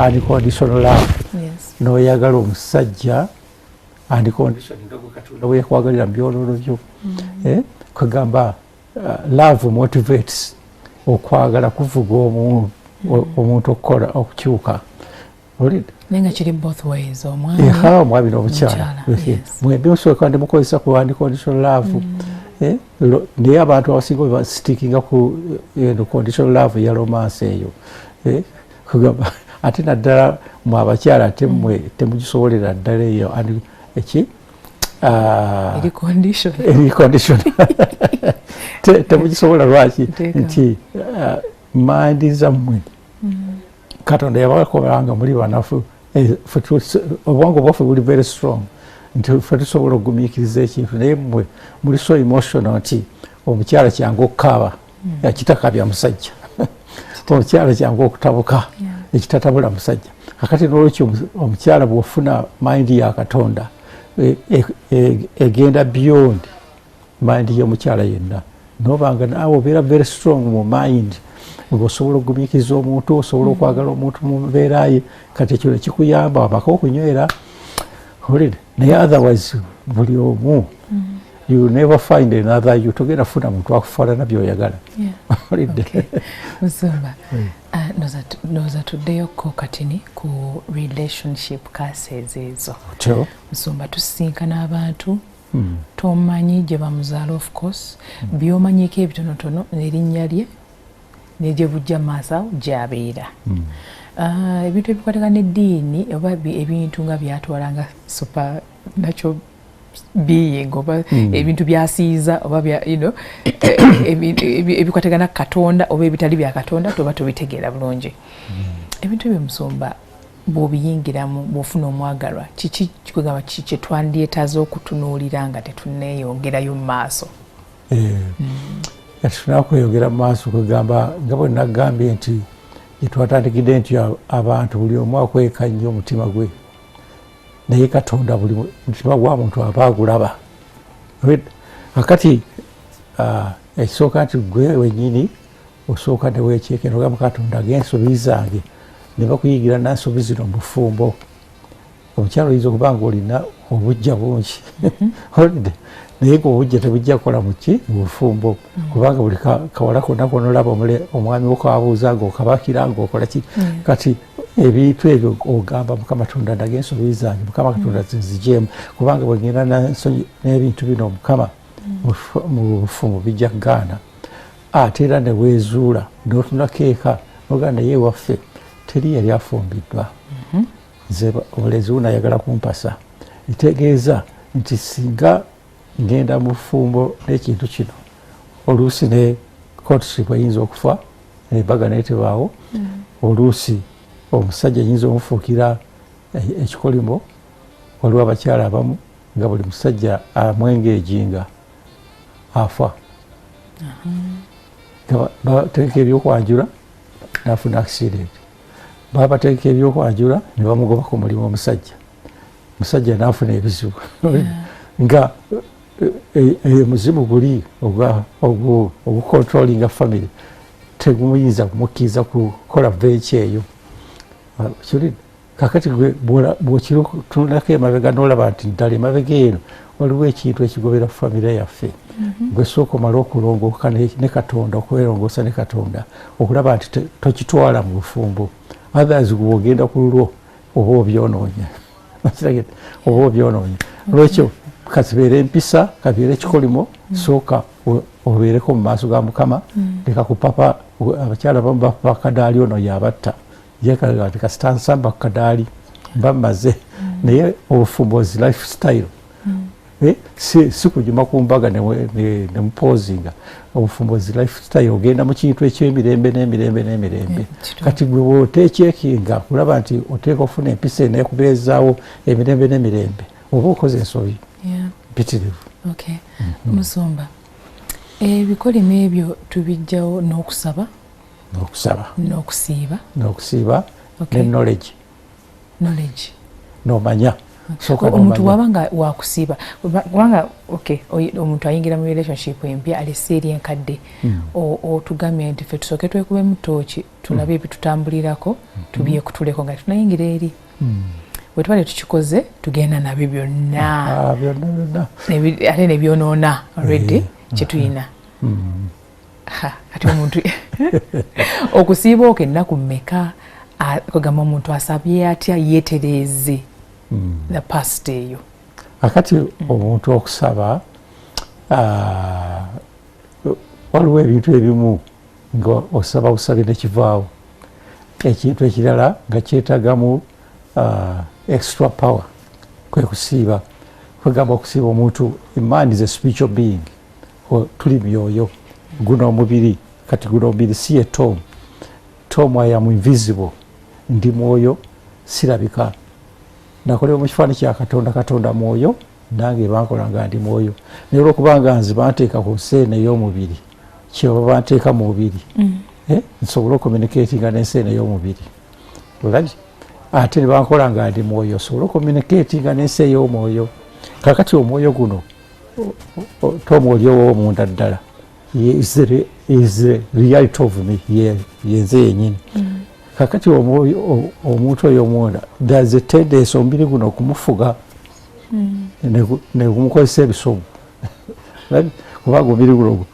Speaker 2: unconditional love n'oyagala omusajja unconditional nga gwe Katonda bwe yakwagalira mu byonoono byo kwegamba love motivates okwagala kuvuga omuntu okukola okukyuka
Speaker 1: nenga kiri both ways
Speaker 2: omwami n'omukyala mwembi musooka ndimukozesa ku unconditional love naye abantu abasinga basitikinga ku conditional love ya romance eyo kugamba ate naddala mwe abakyala ate mmwe temugisobolera ddala eyo eki eri condition temugisobola lwaki nti mandi zammwe Katonda yabakolanga muli banafu obwongo bwaffe buli very strong nti ffe tusobola okugumiikiriza ekintu naye mmwe muli so emotional nti omukyala kyangu okukaaba ekitakabya musajja omukyala kyangu okutabuka ekitatabula musajja kakati n'olwekyo omukyala bw'ofuna mind ya Katonda egenda beyond mind y'omukyala yenna nobanga naawe obeera very strong mu mind ng'osobola okugumiikiriza omuntu osobola okwagala omuntu mu mbeera ye kati ekyo nekikuyamba amaka okunywera olire naye otherwise buli omu you never find another you togenda funa muntu akufaanana byoyagala olidde
Speaker 1: Musumba noza tuddeyoko katini ku relationship cases ezo Musumba tusinkana abantu tomanyi gye bamuzaala of course byomanyiko ebitonotono n'erinnya lye negye bujja maaso awo gy'abeera ebintu ebikwatagana n'eddiini oba ebintu nga byatwalanga supernatural being oba ebintu byasiiza oba ebikwatagana Katonda oba ebitali bya Katonda toba tubitegeera bulungi ebintu ebyo Musumba bw'obiyingiramu bw'ofuna omwagalwa kiki kikwegamba kye twandyetaaze okutunuulira nga tetunneeyongerayo mu maaso
Speaker 2: tunakweyongera mu maaso kwegamba nga bwe nagambye nti twatandikidde nti abantu buli omu akweka nnyo omutima gwe naye Katonda buli mutima gwa muntu aba agulaba kakati ekisooka nti gwe wennyini osooka ne weekyeka nogamba Katonda ag'ensobi zange ne bakuyigira nansobi zino mu bufumbo omukyalo oyinza okuba nga olina obujja bungi naye ng'obujja tebujja kukola muki mu bufumbo kubanga buli kawala konna konolaba omwami wokabuuza ng'okabakira ng'okola ki kati ebintu ebyo ogamba Mukama Katonda ndaga ensobi zange Mukama Katonda zinzigyemu kubanga bwe ngenda n'ebintu bino Mukama mu bufumu bijja kugaana ate era ne weezuula n'otunakeeka n'ogamba naye ewaffe teri yali afumbiddwa nze omulezi wuno ayagala kumpasa ntegeeza nti singa ngenda mu bufumbo n'ekintu kino oluusi ne courtship eyinza okufa nebaga neetebaawo oluusi omusajja ayinza omufuukira ekikolimo waliwo abakyala abamu nga buli musajja amwengejinga afa bateeka ebyokwanjula nafuna accident baba bateeka ebyokwanjula ne bamugoba ku mulimu omusajja nafuna ebizibu nga muzimu guli ogucontrollinga family tegumuyinza kumukkiriza kukola veeki eyo. Kakati bw'okitunulako emabega n'olaba nti ddala emabega eno waliwo ekintu ekigobera famire yaffe, gwe sooka omala okulongooka ne Katonda, okwerongoosa ne Katonda, okulaba nti tokitwala mu bufumbo, otherwise bw'ogenda ku lulwo oba obyonoonya oba obyonoonya. Olwekyo kazibeere empisa, kabeere ekikolimo, sooka obeereko mu maaso ga Mukama, leka kupapa. Abakyala bamu bapapa kadaali ono yabatta, yekalaga nti kasita nsamba ku kadaali bamaze, naye obufumbozi lifestyle si kujuma ku mbaga ne mupozinga. Obufumbozi lifestyle ogenda mu kintu eky'emirembe n'emirembe. Kati gwe bw'oteekyekinga kulaba nti oteeka ofuna empisa enekubeezaawo emirembe n'emirembe, oba okoze ensobi mpitirivu.
Speaker 1: Musumba, ebikolimo ebyo tubijjawo n'okusaba n'okusiiba ne knowledge n'omanya. Omuntu waba nga wakusiiba kubanga omuntu ayingira mu relationship empya alese eri enkadde, otugambye nti ffe tusooke twekube mu tooki tulabe ebitutambulirako tubyekutuleko nga tunayingira eri. Bwe twali tukikoze tugenda nabyo byonna ate nebyonoona already kyetulina. Kati omuntu okusiiba okwo ennaku mmeka? Kugamba omuntu asabye atya yeetereeze the past eyo?
Speaker 2: Akati omuntu okusaba waliwo ebintu ebimu nga osaba busabe nekivaawo, ekintu ekirala nga kyetagamu extra power, kwe kusiiba. Kwegamba okusiiba omuntu, man is a spiritual being, tuli myoyo, guno omubiri. Kati guno omubiri si ye Tom, I am invisible, ndi mwoyo sirabika, nakolebwa mu kifaananyi kya Katonda, Katonda mwoyo, nange bankola nga ndi mwoyo. Naye olwokubanga nze banteeka ku nseene ey'omubiri, kyebaba banteeka mu mubiri, nsobola okommunikatinga n'enseene ey'omubiri, olabye. Ate ne bankola nga ndi mwoyo, sobola okommunikatinga n'ensi ey'omwoyo. Kakati omwoyo guno Tom oli ow'omunda ddala, is the reality of me, yenze yenyini. Kakati omuntu oyo omunda, there's a tendency omubiri guno okumufuga ne kumukozesa ebisobo. Kubanga omubiri guno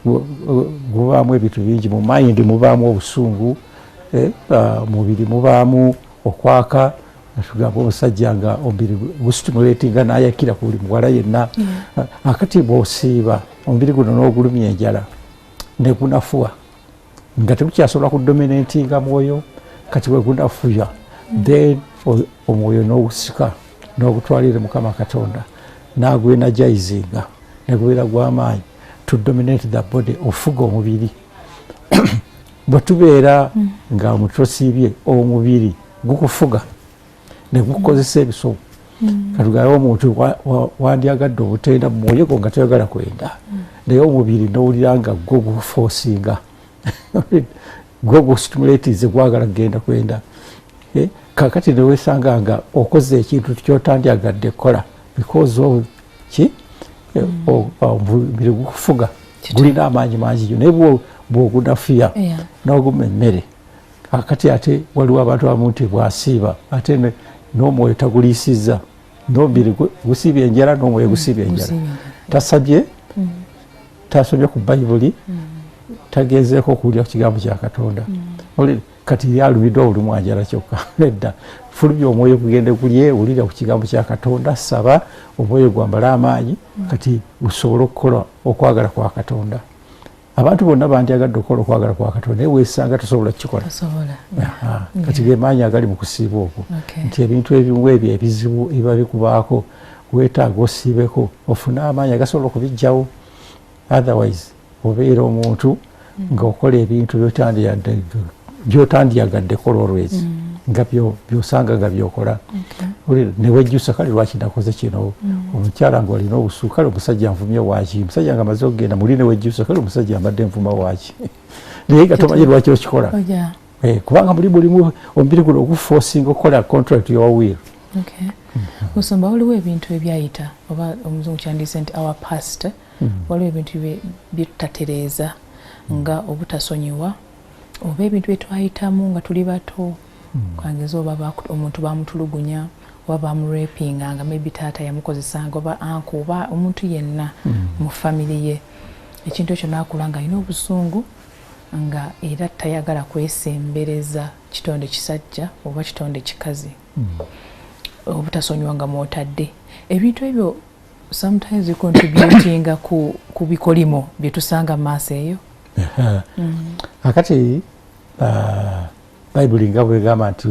Speaker 2: gubaamu ebintu bingi, mu mind mubaamu obusungu, mubiri mubaamu okwaka. Tugamba omusajja nga omubiri gustimulatinga n'ayakira ku buli muwala yenna. Akati bw'osiiba omubiri guno n'ogulumya enjala ne gunafuwa nga tegukyasobola kudominatinga mwoyo, kati bwe gunafuya, then omwoyo n'ogusika n'ogutwalire Mukama Katonda n'agwenajayizinga ne gubeera gw'amaanyi to dominate the body, ofuga omubiri. Bwe tubeera nga mutosiibye omubiri gukufuga ne gukozesa ebisobo. Katugabe omuntu wandyagadde obutenda mu mwoyo gwo nga toyagala kwenda, naye omubiri n'owulira nga gwo guforcinga, gwo gustimulatize gwagala kugenda kwenda. Kakati ne weesanga nga okoze ekintu kyotandyagadde kola because of omubiri gukufuga, gulina amaanyi mangi, naye bw'ogunafuya n'oguma emmere. Kakati ate waliwo abantu abamu nti bw'asiiba ate n'omwoyo taguliisizza, n'omubiri gusiibye enjala n'omwoyo gusiibye enjala. Tasabye, tasomye ku Bayibuli, tagezeeko okuwulira ku kigambo kya Katonda. Kati yalumiddwa buli mwanjala kyokka. Nedda, fulumya omwoyo gugende gulye, wulira ku kigambo kya Katonda, saba, omwoyo gwambale amaanyi, kati gusobole okukola okwagala kwa Katonda. Abantu bonna bandyagadde okukola okwagala kwa Katonda, naye weesanga tosobola kukikola. Kati ge maanyi agali mu kusiiba okwo, nti ebintu ebimu ebyo ebizibu ebiba bikubaako weetaaga osiibeko ofune amaanyi agasobola okubiggyawo. Otherwise obeera omuntu ng'okola ebintu by'otandyagadde kola always, nga by'osanga nga by'okola. Ne wejjusa, kale lwaki nakoze kino? Omukyala ng'olina obusuuka, kale omusajja nvumye waaki? Omusajja nga amaze okugenda muli ne wejjusa, kale omusajja mbadde nvuma waaki? Naye nga tomanyi lwaki okikola. Kubanga muli mulimu omubiri guno oguforcinga okukola contrary to your will.
Speaker 1: Okay. Usomba waliwo ebintu ebyayita oba omuzungu kyandiyise nti our past waliwo ebintu bye tutatereeza nga obutasonyiwa oba ebintu bye twayitamu nga tuli bato kwangeza oba omuntu bamutulugunya oba bamurapinga nga maybe taata yamukozesanga oba anko oba omuntu yenna mu famire ye ekintu ekyo naakula nga alina obusungu nga era tayagala kwesembereza kitonde kisajja oba kitonde kikazi obutasonyiwa nga mwotadde ebintu ebyo sometimes bicontributinga ku bikolimo bye tusanga mu maaso eyo.
Speaker 2: Akati Bayibuli nga bwegamba nti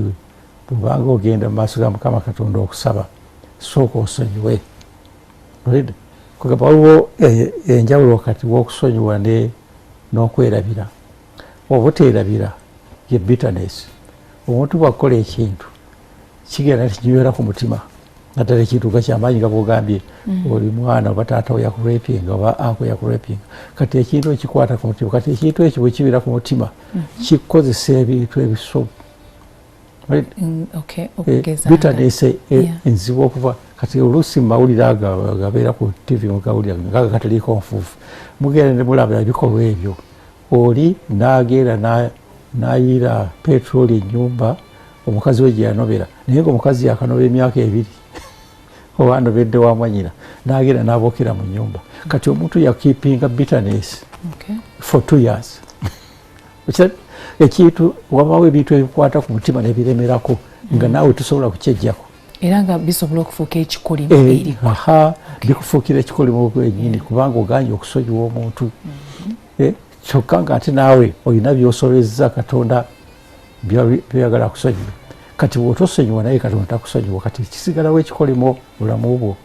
Speaker 2: bwobanga ogenda mu maaso ga Mukama Katonda okusaba sooka osonyiwe. Kugamba waliwo enjawulo kati w'okusonyiwa n'okwerabira. Obuteerabira ye bitterness. Omuntu bw'akola ekintu kigenda nekinywerera ku mutima naddala ekintu nga kyamaanyi nga bwogambye oli mwana oba taata we yakurepinga oba anko yakurepinga kati ekintu ekikwata ku mutima kati ekintu ekyo bwe kibira ku mutima kikozesa ebintu ebisobo. Bitterness enzibu okuva kati oluusi mu mawulire ago gabeera ku TV mugawulira nga gataliiko nfuufu mugenda ne mulaba ebikolwa ebyo oli n'agenda n'ayiira petroli ennyumba omukazi we gye yanobera naye ng'omukazi yakanoba emyaka 2 oba anobedde wa mwanyina n'agenda n'abookera mu nnyumba kati omuntu yakiipinga bitterness for 2 years. Ekintu wabawo ebintu ebikwata ku mutima nebiremerako nga naawe tosobola kukyejjako
Speaker 1: era nga bisobola okufuuka ekikolimo eriko.
Speaker 2: Bikufuukira ekikolimo gwenyini kubanga oganye okusonyiwa omuntu kyokka nga ate naawe olina byosobezza Katonda byagala kusonyiwa kati bw'otosonyiwa naye Katonda takusonyiwa kati kisigalawo ekikolimo bulamu bwo.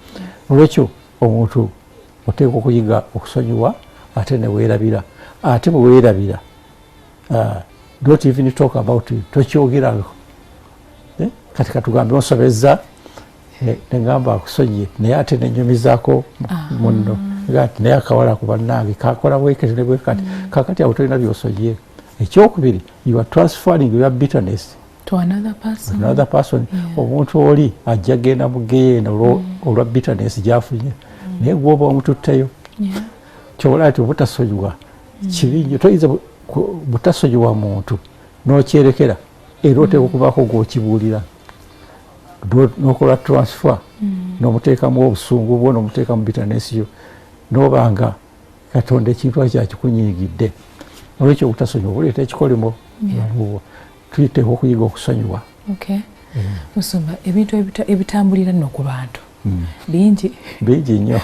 Speaker 2: Olwekyo omuntu oteekwa okuyiga okusonyiwa ate ne weerabira ate bwe weerabira don't even talk about it tokyogerako kati katugambe onsobezza negamba akusonyiye naye ate nenyumizaako munno gati naye akawala ku bannange kakola bwekati ne bwekati kakati awo tolina byosonyiye. Ekyokubiri you are transferring your bitterness
Speaker 1: to another person.
Speaker 2: Omuntu oli ajja genda mugeyeena olwa bitterness gyafunye naye gwoba omututteyo kyobola nti obutasonyiwa kibi nnyo toyinza butasonyiwa muntu n'okyerekera era oteekwa okubaako gw'okibuulira n'okola transfer n'omuteekamu obusungu bwo n'omuteekamu bitterness yo n'obanga Katonda ekintu akyakikunyiigidde. Olwekyo obutasonyiwa buleeta ekikolimo bwo tuyiteeko okuyiga okusonyiwa.
Speaker 1: Musumba ebintu ebitambulira nno ku bantu bingi
Speaker 2: nnyo.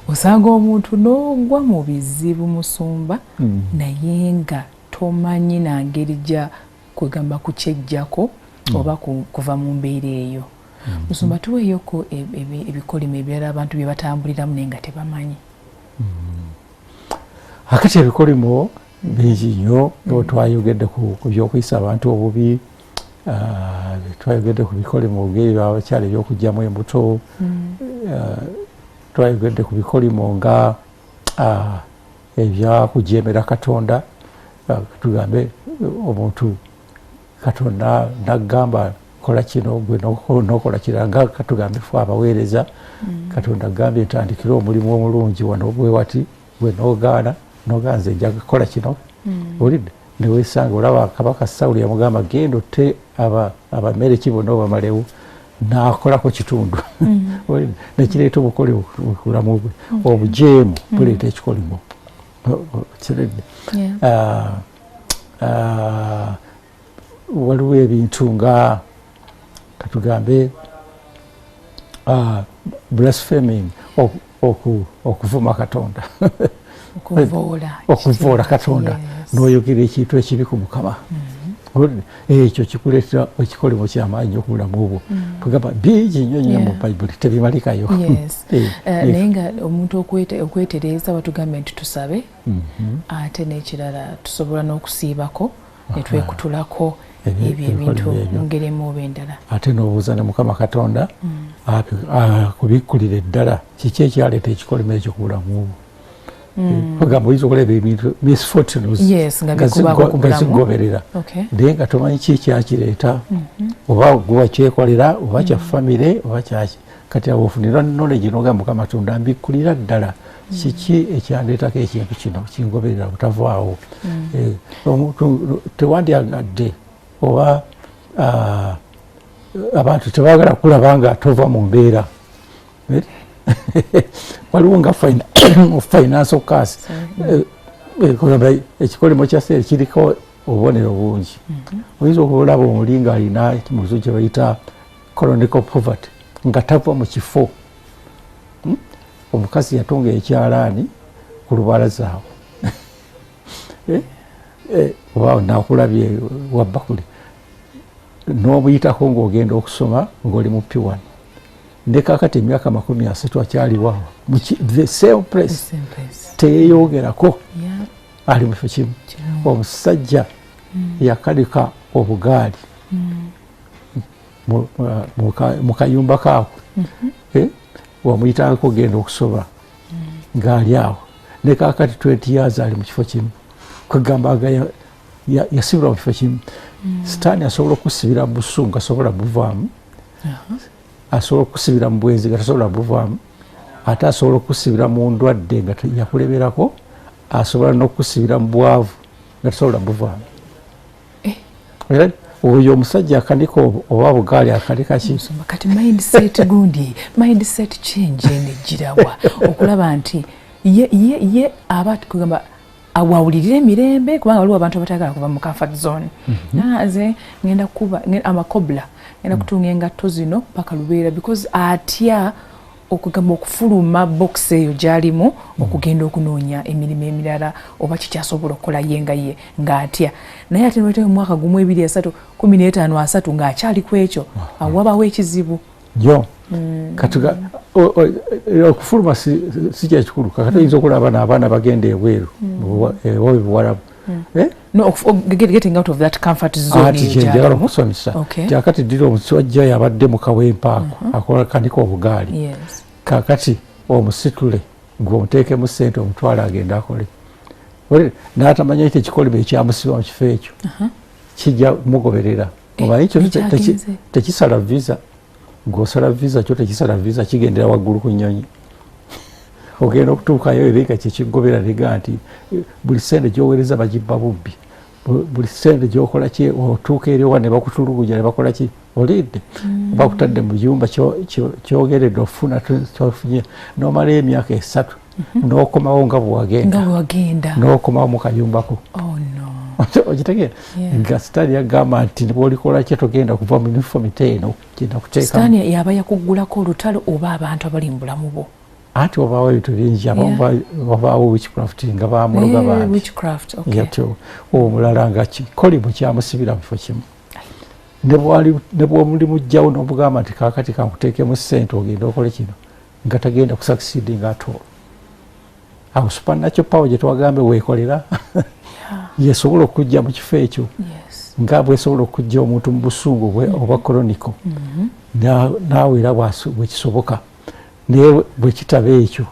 Speaker 1: Osanga omuntu n'ogwa mu bizibu Musumba naye nga tomanyi na ngeri gya kwegamba kukyejjako oba kuva mu mbeera eyo. Musumba tuweeyoko ebikolimo ebirala abantu bye batambuliramu naye nga tebamanyi.
Speaker 2: Akati ebikolimo bingi nnyo twayogedde ku byokuyisa abantu obubi twayogedde ku bikolimo abakyala ebyokugyamu embuto twayogedde ku bikolimo nga ebyakujemera Katonda tugambe omuntu Katonda nagamba kola kino gwe nokola kirala nga katugambe fe abaweereza Katonda agambye ntandikire omulimu omulungi wano bwe wati gwe nogaana noganze njaga kola kino olidde neweesanga olaba Kabaka Sawuli yamugamba genda otte abamereki bonna obamalewo n'akolako kitundu nekireeta obukole bulamu bwe obujeemu buleeta ekikolimo kiredde. Waliwo ebintu nga katugambe blaspheming okuvuma Katonda okuvoola Katonda n'oyogera ekintu ekibi ku Mukama ekyo kikuleetera ekikolimo ky'amaanyi ku bulamu bwo. Tugamba bingi nnyo nnyo mu Bayibuli tebimalikayo.
Speaker 1: Naye nga omuntu okwetereeza batugambe nti tusabe ate n'ekirala tusobola n'okusiibako ne twekutulako ebyo ebintu mu ngeri emu oba endala
Speaker 2: ate n'obuuza ne Mukama Katonda akubikkulira eddala kiki ekyaleeta ekikolimo ekyo ku bulamu bwo. bagamba oyinza okulaba ebintu misfortunes nga zigoberera naye nga tomanyi ki ekyakireeta oba guba kyekolera oba kya famire oba kyaki kati awo ofunira knowledge n'ogamba Mukama Katonda mbikkulira ddala kiki ekyandeetako ekintu kino kingoberera butavaawo tewandyagadde oba abantu tebaagala kulaba nga tova mu mbeera waliwo nga financial case ekikolimo kya seeri kiriko obubonero bungi oyinza okulaba omuli nga alina mu luzo kye bayita chronic poverty nga tava mu kifo omukazi yatunga ekyalaani ku lubalaza awo oba nakulabye wabbakuli n'obuyitako ng'ogenda okusoma ng'oli mu P1 ne kakati emyaka 30 akyaliwawo the same place teyeyogerako ali mu kifo kimu omusajja yakalika obugaali mu kayumba kaako wamuyitako ogenda okusoma ng'ali awo ne kakati 20 years ali mu kifo kimu kwegamba yasibirwa mu kifo kimu sitaani asobola okusibira mu busungu asobola buvaamu asobola okusibira mu bwenzi nga tasobola buvaamu ate asobola okusibira mu ndwadde nga yakuleberako asobola n'okusibira mu bwavu nga tasobola buvaamu oyo omusajja akanika oba bugaali akanika ki
Speaker 1: kati mindset gundi mindset change nejjirawa okulaba nti ye aba kugamba awawulirira emirembe kubanga waliwo abantu abatagala kuva mu comfort zone naze ngenda kuba amakobla ngenda kutunga engatto zino paka lubeera because atya okugamba okufuluma box eyo gyalimu okugenda okunoonya emirimu emirala oba kikyasobola okukola yenga ye ng'atya naye ate nweteyo mu mwaka gumu 2 3 15 3 ng'akyali ku ekyo awabawo ekizibu
Speaker 2: jo katuga okufuluma si kyekikulu kakati oyinza okulaba n'abaana bagenda ebweru obuwarabu
Speaker 1: getting out of that comfort zone
Speaker 2: njagala okusomesa kakati ddira omusajja yabadde mu kawempa ako akola kanika obugaali kakati omusitule ng'omuteekemu ssente omutwala agenda akole n'atamanya ekyo ekikolimo ekyamusiba mu kifo ekyo kijja mugoberera omanyi ekyo tekisala visa ng'osala visa kyo tekisala visa kigendera waggulu ku nnyonyi ogenda okutuukayo ebika kyekigobera nega nti buli ssente gy'oweereza bagibba bubbi buli ssente gy'okola ki otuuka eri owa ne bakutulugunya ne bakola ki olidde bakutadde mu biyumba kyogeredde ofuna kyofunye n'omala emyaka 3 n'okomawo nga bwewagenda n'okomawo mu kayumbako okitegeera nga sitaani yagamba nti bwolikola kye togenda kuva mu uniform eno genda kuteeka
Speaker 1: sitaani yaba yakuggulako olutalo oba abantu abali mu bulamu bo
Speaker 2: ati wabaawo ebintu bingi wabaawo witchcraft nga bamuloga bangi omulala nga kikolimu kyamusibira mu kifo kimu ne bwomuli mujjawo n'omugamba nti kakati kankuteekemu ssente ogenda okole kino nga tagenda kusucceedinga at all awo supernatural power gye twagambe weekolera yesobola okujja mu kifo ekyo nga bwesobola okujja omuntu mu busungu oba koloniko naawe era bwekisoboka naye bwe kitaba ekyo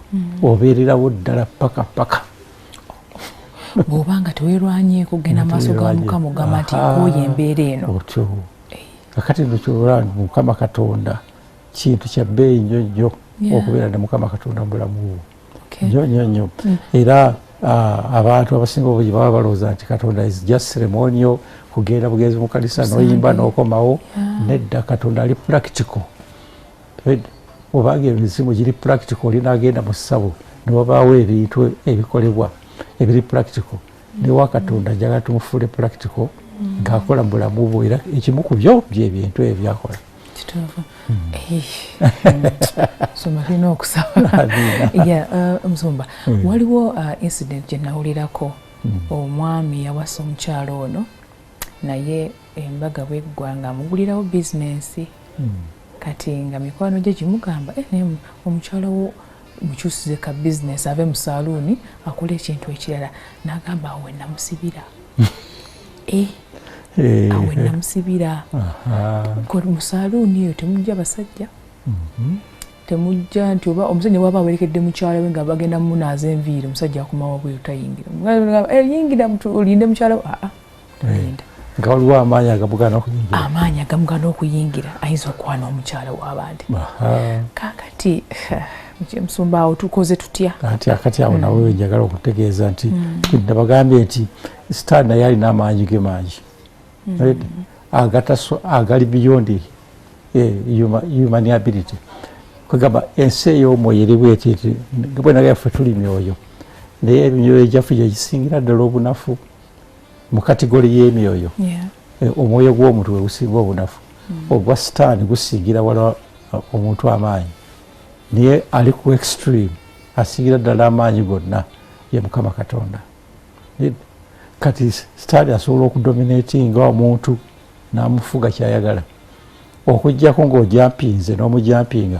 Speaker 2: obeererawo ddala paka
Speaker 1: bw'obanga teweerwanyeeko kugenda maaso ga Mukama ogamba nti nkooye embeera eno
Speaker 2: otyo kakati nokyola Mukama Katonda kintu kya bbeeyi nnyo nnyo okubeera ne Mukama Katonda mu bulamu bwo nnyo era abantu abasinga obungi baba balowooza nti Katonda is just ceremonial kugenda bugenzi mu kanisa n'oyimba n'okomawo nedda Katonda ali practical obanga emizimu giri practical olina agenda mu ssabo ne wabaawo ebintu ebikolebwa ebiri practical newa Katonda njagala tumufuule practical ng'akola mu bulamu bwo era ekimu ku byo byebintu ebyo byakola
Speaker 1: kituufu soma tulina okusaba Musumba waliwo incident gye nawulirako omwami yawasa omukyalo ono naye embaga bweggwa ng'amugulirawo bizinensi kati nga mikwano gye gimugamba omukyalo wo mukyusize ka bizinesi ave mu saluuni akole ekintu ekirala n'agamba awe namusibira awe namusibira mu saluuni eyo temujja basajja temujja nti oba omusajja bwaba awerekedde mukyala we nga bagenda munaaza enviiri omusajja akumawa bwe tayingira yingira olinde mukyala we tolinda
Speaker 2: nga waliwo amaanyi agamugaana okuyingira
Speaker 1: amaanyi agamugaana okuyingira ayinza okwana omukyala w'abandi kakati musumba awo tukoze tutya
Speaker 2: akati awo nawe njagala okutegeeza nti nabagambye nti sitaani naye alina amaanyi ge mangi agali beyond human ability kwegamba ensi ey'omwoyo eri bweti bwena yaffe tuli myoyo naye emyoyo gyaffe gyegisingira ddala obunafu mu kategori y'emyoyo omwoyo gw'omuntu we gusinga obunafu ogwa sitaani gusingira wala omuntu amaanyi naye ali ku extreme asingira ddala amaanyi gonna ye Mukama Katonda. Kati sitaani asobola okudominatinga omuntu n'amufuga kyayagala okujjako ng'ojampinze n'omujampinga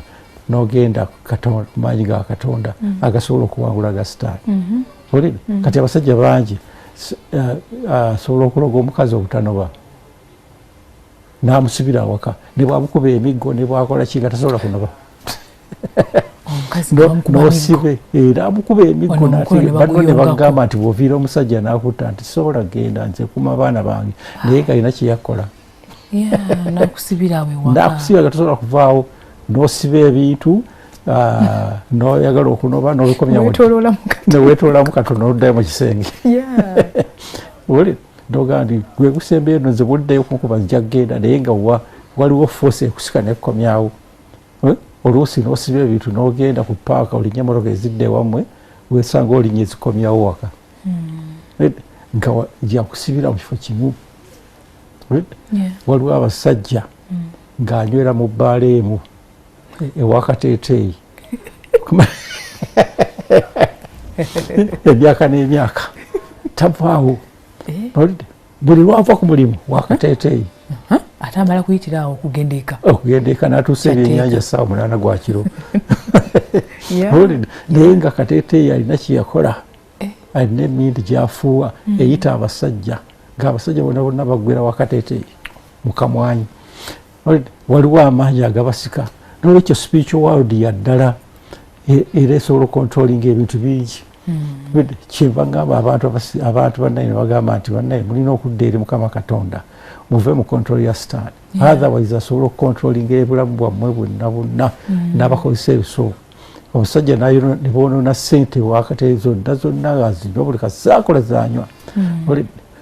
Speaker 2: n'ogenda ku maanyi ga Katonda agasobola okuwangula ga sitaani. Kati abasajja bangi asobola okuloga omukazi obutanoba n'amusibira awaka ne bwamukuba emiggo ne bwakola kinga tasobola kunoba nosibe era amukuba emiggo banno ne bagamba nti bw'oviira omusajja n'akutta nti sobola genda nze kuma abaana bange naye kalina kyeyakola
Speaker 1: nakusibira
Speaker 2: tasobola kuvaawo n'osiba ebintu noyagala okunoba nowetoloolamu katono n'oddayo mu kisenge ndoga nti gwe gusembeyo nze buddeyo kumukuba nzija kgenda naye nga waliwo force ekusika nekomyawo oluusi n'osiba ebintu n'ogenda ku paaka olinnya emotoka ezidde ewammwe wesanga olinnya ezikomyawo waka nga jakusibira mu kifo kimu. Waliwo abasajja ng'anywera mu bbaala emu ewakateeteeyi emyaka n'emyaka tavaawo buli lwava ku mulimu wakateeteeyi
Speaker 1: ate amala kuyitira awo
Speaker 2: okugendeeka n'atuusa ebyennyanja ssaawa 8 gwa kiro naye nga kateeteeyi alina kyeyakola alina emindi gyafuuwa eyita abasajja ng'abasajja bonna bonna baggwera wakateeteeyi mu kamwanyi. Waliwo amaanyi agabasika n'olwekyo spiritual world yaddala era esobola okontrolinga ebintu bingi. Kyenva ngamba abantu bannaye ne bagamba nti bannaye mulina okudda eri Mukama Katonda muve mu control ya sitaani otherwise asobola okukontrolinga ebulamu bwammwe bwonna bwonna n'abakozesa ebiso. Omusajja ne boonona ssente wakateezo zonna azinywa buli kasaakola zanywa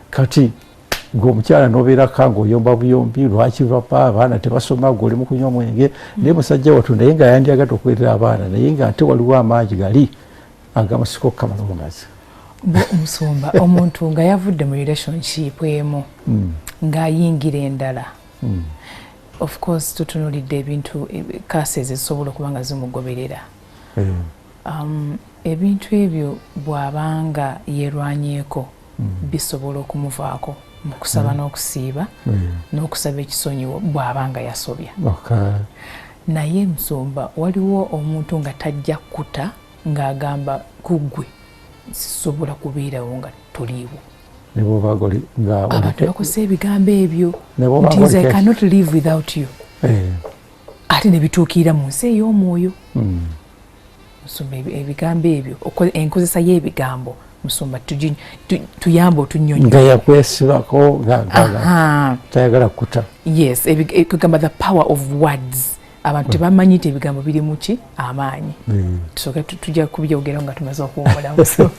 Speaker 2: kati ng'omukyala n'obeeraka ng'oyomba buyombi lwaki papa abaana tebasoma gweoli mu kunywa mwenge naye musajja wattu naye nga yandyagadde okuweerera abaana naye nga ate waliwo amaanyi gali agamasiko okukamala omugazi.
Speaker 1: Musumba omuntu nga yavudde mu relationship emu ng'ayingira endala of course tutunulidde ebintu cases ezisobola okuba nga zimugoberera ebintu ebyo bw'abanga yeerwanyeeko bisobola okumuvaako mu kusaba n'okusiiba n'okusaba ekisonyiwo bw'abanga yasobya. Naye Musumba waliwo omuntu nga tajja kuta ng'agamba kuggwe sisobola kubeerawo nga toliiwo abantu bakosa ebigambo ebyo nti nze I cannot live without you ate ne bituukirira mu nsi ey'omwoyo. Musumba ebigambo ebyo enkozesa y'ebigambo Musumba tuyambe otunnyonnyola
Speaker 2: nga yakwesibako tayagala kuta.
Speaker 1: Yes, kugamba the power of words abantu tebamanyi nti ebigambo birimu ki amaanyi. Tusooke tujja kubyogera nga tumaze okuwumulamu so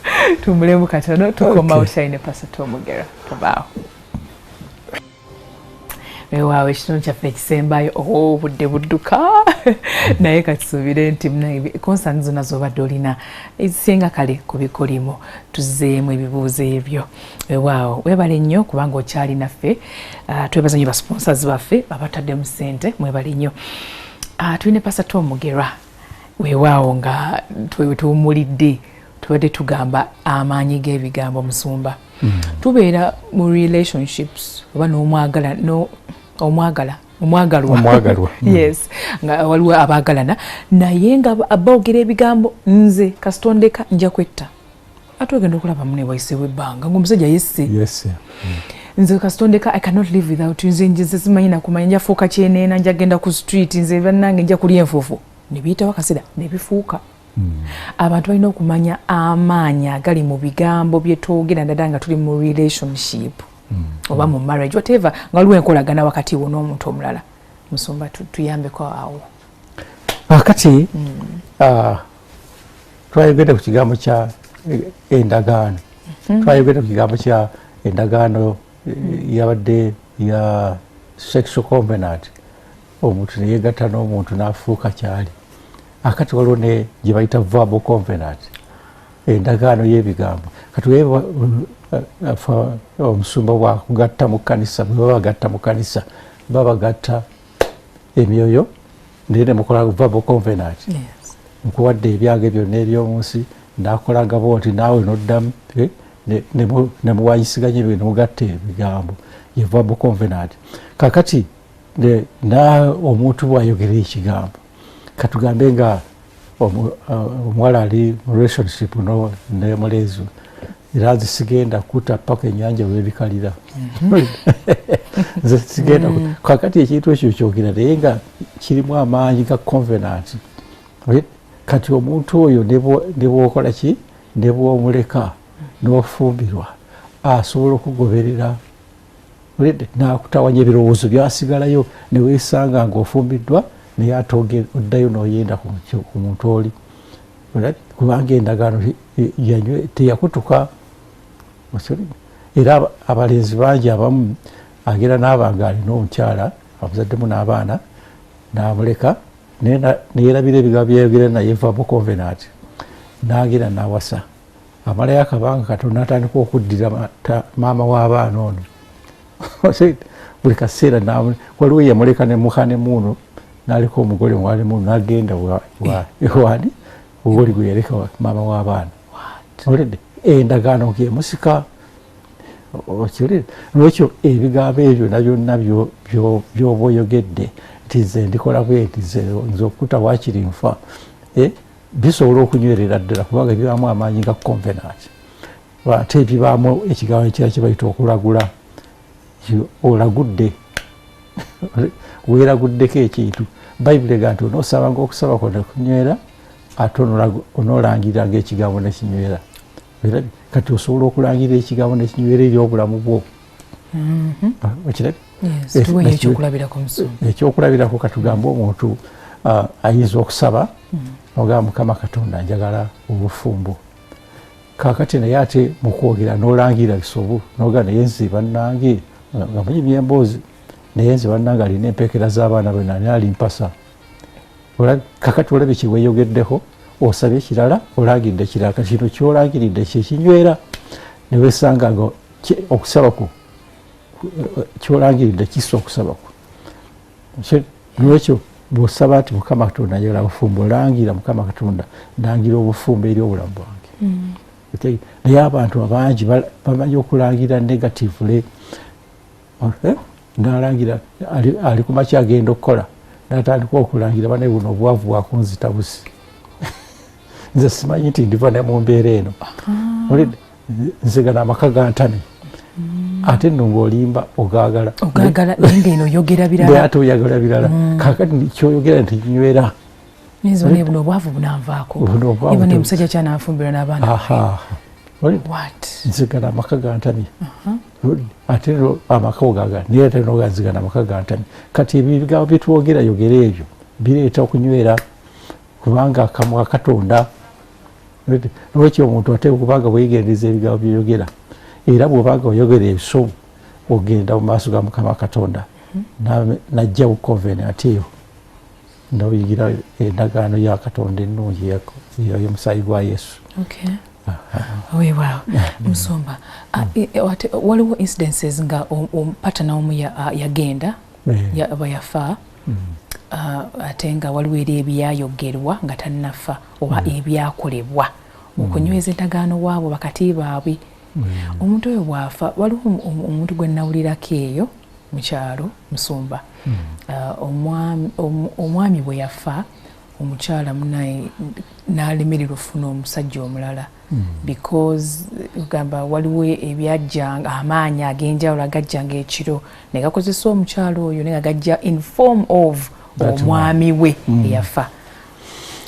Speaker 1: tumulemu katono tukomawo tusaine Pastor Omugera tubaawo. Weewaawo ekitundu kyaffe ekisembayo obudde budduka naye katusuubire nti konsaani zonna z'obadde olina ezisinga kale ku bikolimo tuzzeemu ebibuuzo ebyo. Weewaawo weebale nnyo kubanga okyali naffe. Twebaza nnyo basponsors baffe abataddemu ssente mwebale nnyo. Tulina Pastor Omugera weewaawo nga tuwumulidde tubadde tugamba amaanyi g'ebigambo Musumba. Tubeera mu relationships oba omwagalwa yes nga waliwo abaagalana naye nga boogera ebigambo nze kasitondeka nja kwetta ate ogenda okulaba mune wayiseewo ebbanga ng'omusajja yesse nze kasitondeka I cannot live without you nze simanyi nakumanya nja fuuka kyeneena nja genda ku street nze bannange nja kulya enfuufu ne biyitawo akaseera ne bifuuka. Abantu balina okumanya amaanyi agali mu bigambo bye twogera ddala nga tuli mu relationship oba mu marriage whatever nga waliwo enkolagana wakati wo n'omuntu omulala. Musumba tuyambeko awo.
Speaker 2: Kati twayogedde ku kigambo kya endagaano. Twayogedde ku kigambo kya endagaano yabadde ya sexual covenant. Omuntu ne yeegatta n'omuntu n'afuuka kyali. Akati waliwo ne gye bayita verbal covenant, endagaano y'ebigambo. Kati wewe omusumba bwakugatta mu kkanisa, bwe babagatta mu kkanisa babagatta emyoyo naye ne mukola verbal covenant. Nkuwadde ebyange byonna eby'omu nsi naakolanga bwoti naawe n'oddamu ne muwayisiganya ebyo ne mugatta ebigambo, ye verbal covenant. Kakati omuntu bw'ayogera ekigambo katugambe nga omuwala ali mu relationship ne mulenzi era nze sigenda kutta paka ennyanja weebikalira. Nze sigenda kakati ekintu ekyo kyogera naye nga kirimu amaanyi ga covenant. Kati omuntu oyo ne bwokola ki ne bwomuleka n'ofumbirwa asobola okugoberera n'akutawanya ebirowoozo byasigalayo ne weesanga ng'ofumbiddwa naye ate oddayo n'oyenda ku muntu oli kubanga endagaano teyakutuka. Era abalenzi bangi abamu agenda n'abanga alina omukyala amuzaddemu n'abaana n'amuleka neyerabira ebigambo byayogera naye verbal covenant n'agenda n'awasa amalayo akabanga katono n'atandika okuddira maama w'abaana ono. Buli kaseera waliwo yamuleka ne mukanemuuno n'aleka omugole mukanemuuno n'agenda wani ogoli gwe yaleka maama w'abaana. Oledde endagaano gemusika okiwulire. Lwekyo ebigambo ebyo nabyonna by'oba oyogedde nti nze ndikola bwenti nze okutta waakiri nfa bisobola okunywerera ddala kubanga bibaamu amaanyi ga covenant. Ate bibaamu ekigambo ekira kye bayita okulagula. Olagudde weeraguddeko ekintu. Bayibuli ega nti onoosabanga okusaba kwonna kunywera ate onoolangiranga ekigambo nekinywera. Kati osobola okulangirira ekigambo nekinywera eri obulamu bwo. Ekyokulabirako katugamba omuntu ayinza okusaba ogamba Mukama Katonda njagala obufumbo. Kakati naye ate mu kwogera n'olangirira bisobo n'ogamba naye nze bannange nga manyi byemboozi naye nze bannange alina empeekera z'abaana be nani alimpasa. Kakati olabye kiweeyogeddeko osabye ekirala olangiridde ekirala. Kati kino kyolangiridde kyekinywera ne weesanga nga okusaba kwo kyolangiridde kissa okusaba kwo. Lwekyo bw'osaba nti Mukama Katonda njagala obufumbo olangira Mukama Katonda ndangira obufumbo eri obulamu bwange. Naye abantu abangi bamanyi okulangira negatively. N'alangira ali ku makya agenda okukola n'atandika okulangira bane buno obwavu bwakunzita busi. Nze simanyi nti ndiva ne mu mbeera eno. Nze gano amaka gantane ate nno ng'olimba ogaagala
Speaker 1: naye ng'eno oyogera birala
Speaker 2: ate oyagala birala. Kakati kyoyogera nti nywera
Speaker 1: nizo ne buno obwavu bunanvaako iba ne musajja kyananfumbirwa n'abaana. Nze gano amaka gantane ate amaka ogaagala naye ate nogazigana amaka gantane. Kati ebigambo byetwogera yogera ebyo bireeta okunywera kubanga akamwa Katonda. Lwekyo omuntu ate kubanga bweyigendereza ebigambo byeyogera era bw'obanga oyogera ebisobo ogenda mu maaso ga Mukama Katonda najja ku covenant eyo n'oyigira endagaano ya Katonda ennungi y'omusaayi gwa Yesu. Weewaawo Musumba, waliwo incidences nga patana omu yagenda aba yafa ate nga waliwo eri ebyayogerwa nga tannafa oba ebyakolebwa okunyweza endagaano waabwe bakati baabwe. Omuntu oyo bw'afa waliwo omuntu gwe nnawulirako eyo mu kyalo Musumba. Omwami bwe yafa omukyala munaye n'alemererwa ofuna omusajja omulala because ugamba waliwo ebyajjanga amaanyi ag'enjawulo agajjanga ekiro ne gakozesa omukyala oyo ne gajja in form of omwami we eyafa.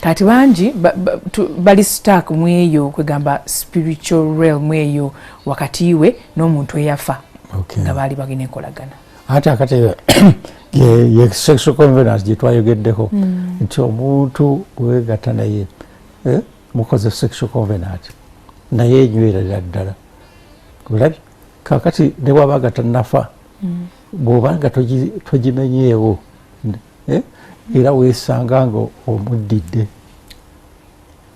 Speaker 1: kati bangi bali stuck mu eyo kwegamba spiritual realm eyo wakati we n'omuntu eyafa nga baali bagina enkolagana
Speaker 2: ate akati ye sexual covenant gye twayogeddeko nti omuntu weegatta naye mukoze sexual covenant naye enywerera ddala olabye kakati ne bw'abaga tannafa bw'obanga togimenyeewo era weesanga nga omuddidde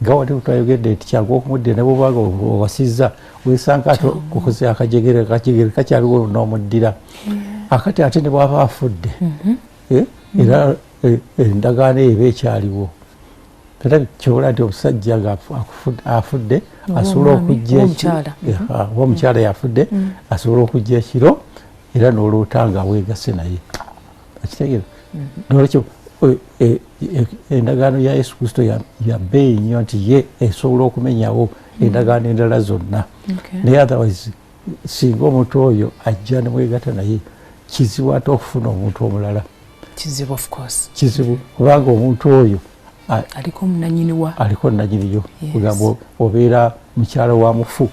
Speaker 2: nga wali twayogedde nti kyangu okumuddira ne bw'obanga owasizza weesanga ate okukoze akajegere kakyaliwo n'omuddira akati ate ne bw'aba afudde era endagaano eba ekyaliwo era kyobola nti omusajja nga afudde asobola okujja omukyala yafudde asobola okujja ekiro era n'oluuta nga weegase naye akitegeera nolwekyo endagaano ya Yesu Kristo ya bbeeyi nnyo nti ye esobola okumenyawo endagaano endala zonna naye otherwise singa omuntu oyo ajja ne mwegatta naye kizibu ate okufuna omuntu omulala kizibu kubanga omuntu oyo
Speaker 1: aliko munanyiniwa
Speaker 2: aliko nanyiniyo kugamba obeera mukyala wa mufu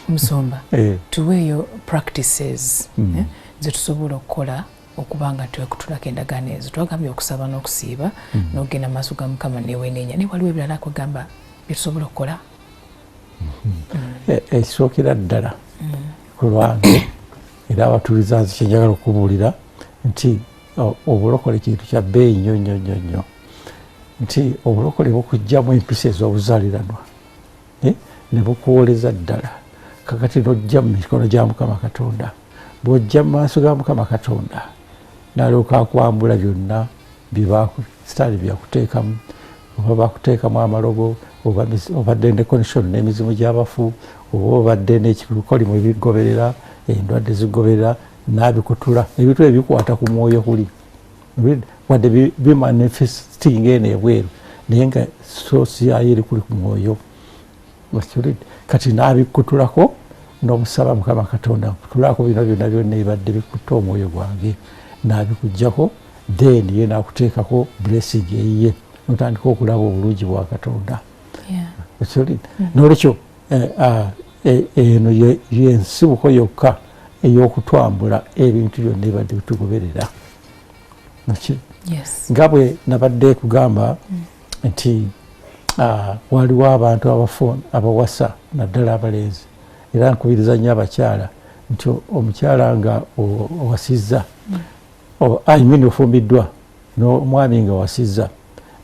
Speaker 1: Musomba tuweeyo practices zetusobola okukola okubanga twekutulako endagaano ezo twagambye okusaba n'okusiiba n'ogenda mu maaso ga Mukama newenenya naye waliwo ebirala kugamba byetusobola okukola
Speaker 2: ekisookera ddala ku lwange era abatuuliza nzi kyenjagala okubuulira nti obulokole kintu kya bbeeyi nnyo nnyo nnyo nnyo nti obulokole bukugjamu empisa ez'obuzaaliranwa ne bukuwoleza ddala kakati n'ojja mu mikono gya Mukama Katonda bw'ojja mu maaso ga Mukama Katonda n'alyoka akwambula byonna sitaani byakuteekamu oba bakuteekamu amalogo obadde ne connection n'emizimu gy'abafu oba obadde n'ekikolimu ebigoberera endwadde zigoberera n'abikutula ebintu ebikwata ku mwoyo kuli wadde bimanifesting eno ebweru naye nga soosi yayo eri kuli ku mwoyo kati n'abikutulako n'omusaba Mukama Katonda nkutulako bino byonna byonna ebibadde bikutta omwoyo gwange n'abikuggyako then ye n'akuteekako blessing eyiye notandika okulaba obulungi bwa Katonda n'olwekyo eno yensibuko yokka ey'okutwambula ebintu byonna ebibadde bitugoberera nga bwe nabadde kugamba nti waliwo abantu abawasa naddala abalenzi era nkubiriza nnyo abakyala nti omukyala nga owasizza ofumbiddwa n'omwami nga owasizza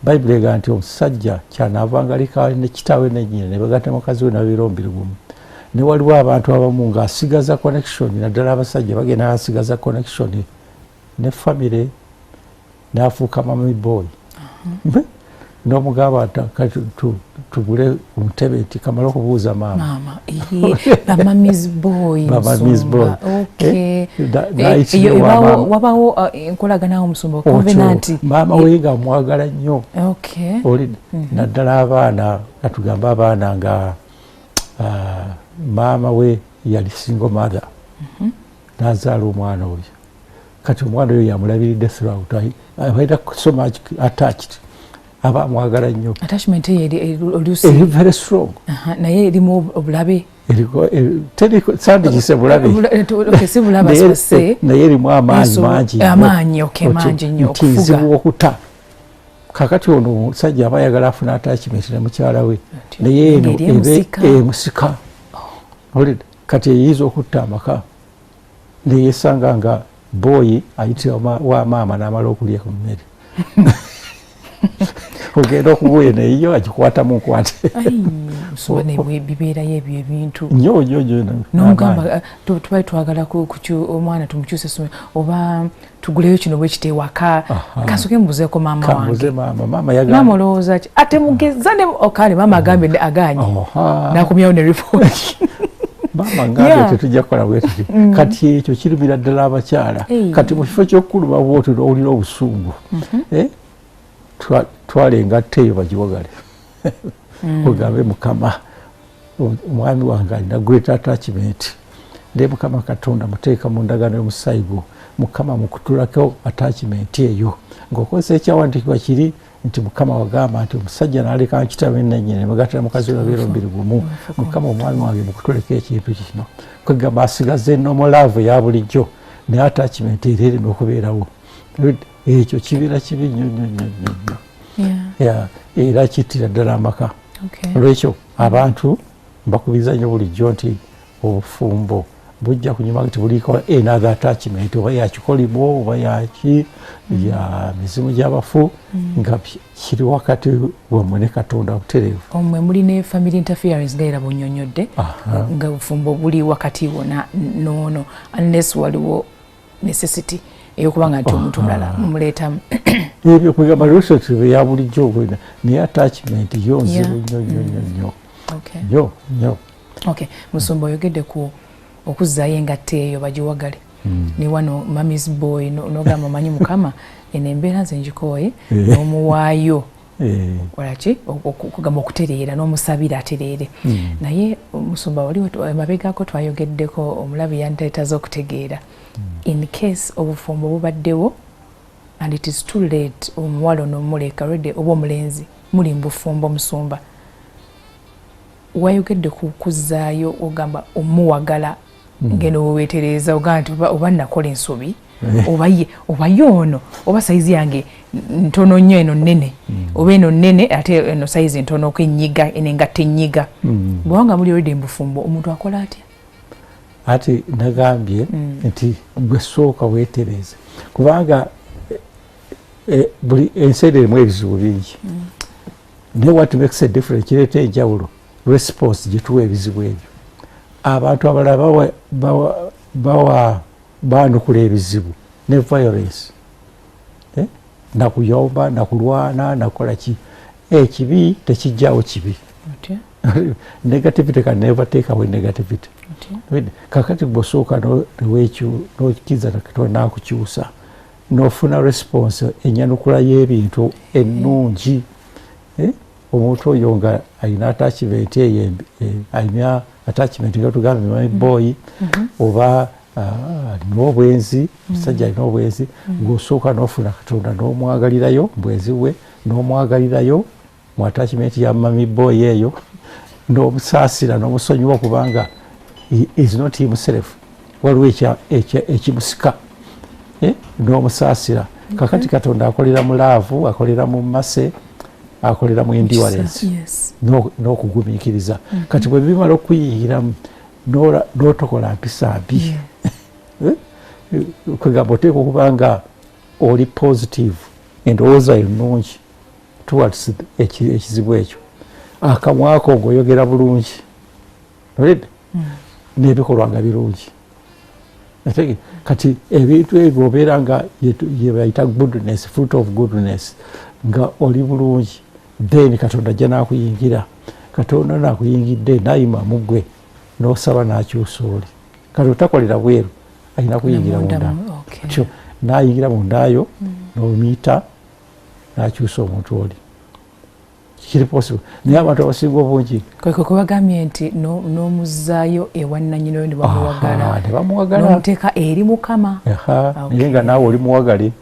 Speaker 2: bayibuli ega nti omusajja kyanaavanga likaali ne kitaawe ne nnyina ne bagatta mukazi we nabira omubiri gumu ne waliwo abantu abamu ng'asigaza connection naddala abasajja bagenda asigaza connection ne famire n'afuuka mami boy n'omugamba tugule omutebe nti kamala okubuuza maama
Speaker 1: wabawo enkolaganawo Musumba covenant
Speaker 2: maama we nga mwagala nnyo oli naddala abaana natugamba abaana nga maama we yali single mother n'azaala omwana oyo kati omwana oyo yamulabiridde throughout abaira so much attached aba mwagala nnyo
Speaker 1: attachment oluusi
Speaker 2: very strong
Speaker 1: naye erimu obulabe
Speaker 2: sandigise bulabe naye erimu amaanyi
Speaker 1: nnyo
Speaker 2: ntizibu okuta kakati ono omusajja aba ayagala afuna attachment ne mukyala we naye eno emusika kati eyiza okutta amaka neyesanga nga boyi ayitira wa maama n'amala okulya ku mmere ogenda okubuuya neyo agikwatamu nkwate
Speaker 1: bibeerayo ebyo ebintu
Speaker 2: nnyo
Speaker 1: nogamba tubali twagala omwana tumukyuse somero oba tuguleyo kino bwe kitewaka kasoke mbuzeeko maama wange maama olowooza ki ate mugeza ne okale maama agambe aganye nakumyawo ne report
Speaker 2: maama ngambe tetujja kukola bwetuti kati ekyo kirumira ddala abakyala kati mu kifo ky'okukuluma bwoti owulira obusungu twalengatta eyo bagiwagale ogambe Mukama omwami wange alina great attachment ne Mukama Katonda muteeka mu ndagaano y'omusaayi gwo mukama mukutulako attachment eyo ng'okozesa ekyawandiikibwa kiri nti mukama wagamba nti omusajja n'aleka nkitabo ennenyine mugatira mukazi we babeera omubiri gumu mukama omwami wange mukutuleko ekintu kino kwegamba asigaza enomolaavu eya bulijjo naye attachment era erina okubeerawo ekyo kibeera kibi nnyo era kittira ddala amaka olwekyo abantu mbakubiriza nnyo bulijjo nti obufumbo bujja kunyuma nti buliko another attachment oba yakikolibwa oba yaki ya mizimu gy'abafu nga kiri wakati wammwe ne Katonda butereevu.
Speaker 1: Omwe muli ne family interference ng'era bunnyonnyodde nga bufumbo buli wakati wona noono unless waliwo necessity eyokuba nga nti omuntu mulala mumuleetamu
Speaker 2: ebyo kwegamba relationship ya bulijjo naye attachment yo nzibu nnyo.
Speaker 1: Okay, Musumba oyogedde ku okuzzaayo engatta eyo bagiwagale ne wano mami's boy nogamba omanyi mukama eno embeera nze njikooye n'omuwaayo walaki okugamba okutereera n'omusabira atereere naye Musumba wali mabegako twayogeddeko omulabi yanteetaza okutegeera in case obufumbo bubaddewo and it is too late omuwala n'omuleka redde oba omulenzi muli mbufumbo Musumba wayogedde ku kuzzaayo ogamba omuwagala ngeno weweetereza ogamba nti oba nakola ensobi oba yoono oba sayizi yange ntono nnyo eno nnene oba eno nnene ate eno sayizi ntono okwenyiga enengatta ennyiga bwanga muli olwedde mbufumbo omuntu akola atya?
Speaker 2: Ati nagambye nti gwe sooka weetereze kubanga buli ensi erimu ebizibu bingi naye what makes a difference kireeta enjawulo response gye tuwa ebizibu ebyo. Abantu abalala baanukula ebizibu ne violence nakuyomba nakulwana nakola ki ekibi tekijjawo kibi negativity can never take away negativity. Kakati bw'osooka n'okiza Katonda n'akukyusa n'ofuna response enyanukula y'ebintu ennungi omuntu oyo nga alina attachment eyo alina attachment nga tugambe my boy oba alina obwenzi musajja alina obwenzi ng'osooka n'ofuna Katonda n'omwagalirayo bwenzi bwe n'omwagalirayo mu attachment ya mami boy eyo n'omusaasira n'omusonyiwa kubanga is not himself waliwo ekimusika n'omusaasira kakati Katonda akolera mu laavu akolera mu mase akolera mu endurance n'okugumiikiriza kati bwe bimala okuyingiramu n'otokola mpisa mbi kwegamba oteeka okuba nga oli positive endowooza ennungi towards ekizibu ekyo akamwako ng'oyogera bulungi n'ebikolwa nga birungi kati ebintu ebyo obeera nga yebayita goodness fruit of goodness nga oli bulungi then Katonda ajja n'akuyingira Katonda n'akuyingidde n'ayima mu ggwe n'osaba n'akyusa oli kati otakolera bweru alina kuyingira munda kyo n'ayingira mundayo n'omuyita n'akyusa omuntu oli kiri possible naye abantu abasinga obungi
Speaker 1: kweko kubagambye nti n'omuzzaayo ewannanyina oyo ne bamuwagala n'omuteeka eri Mukama
Speaker 2: naye nga naawe oli muwagale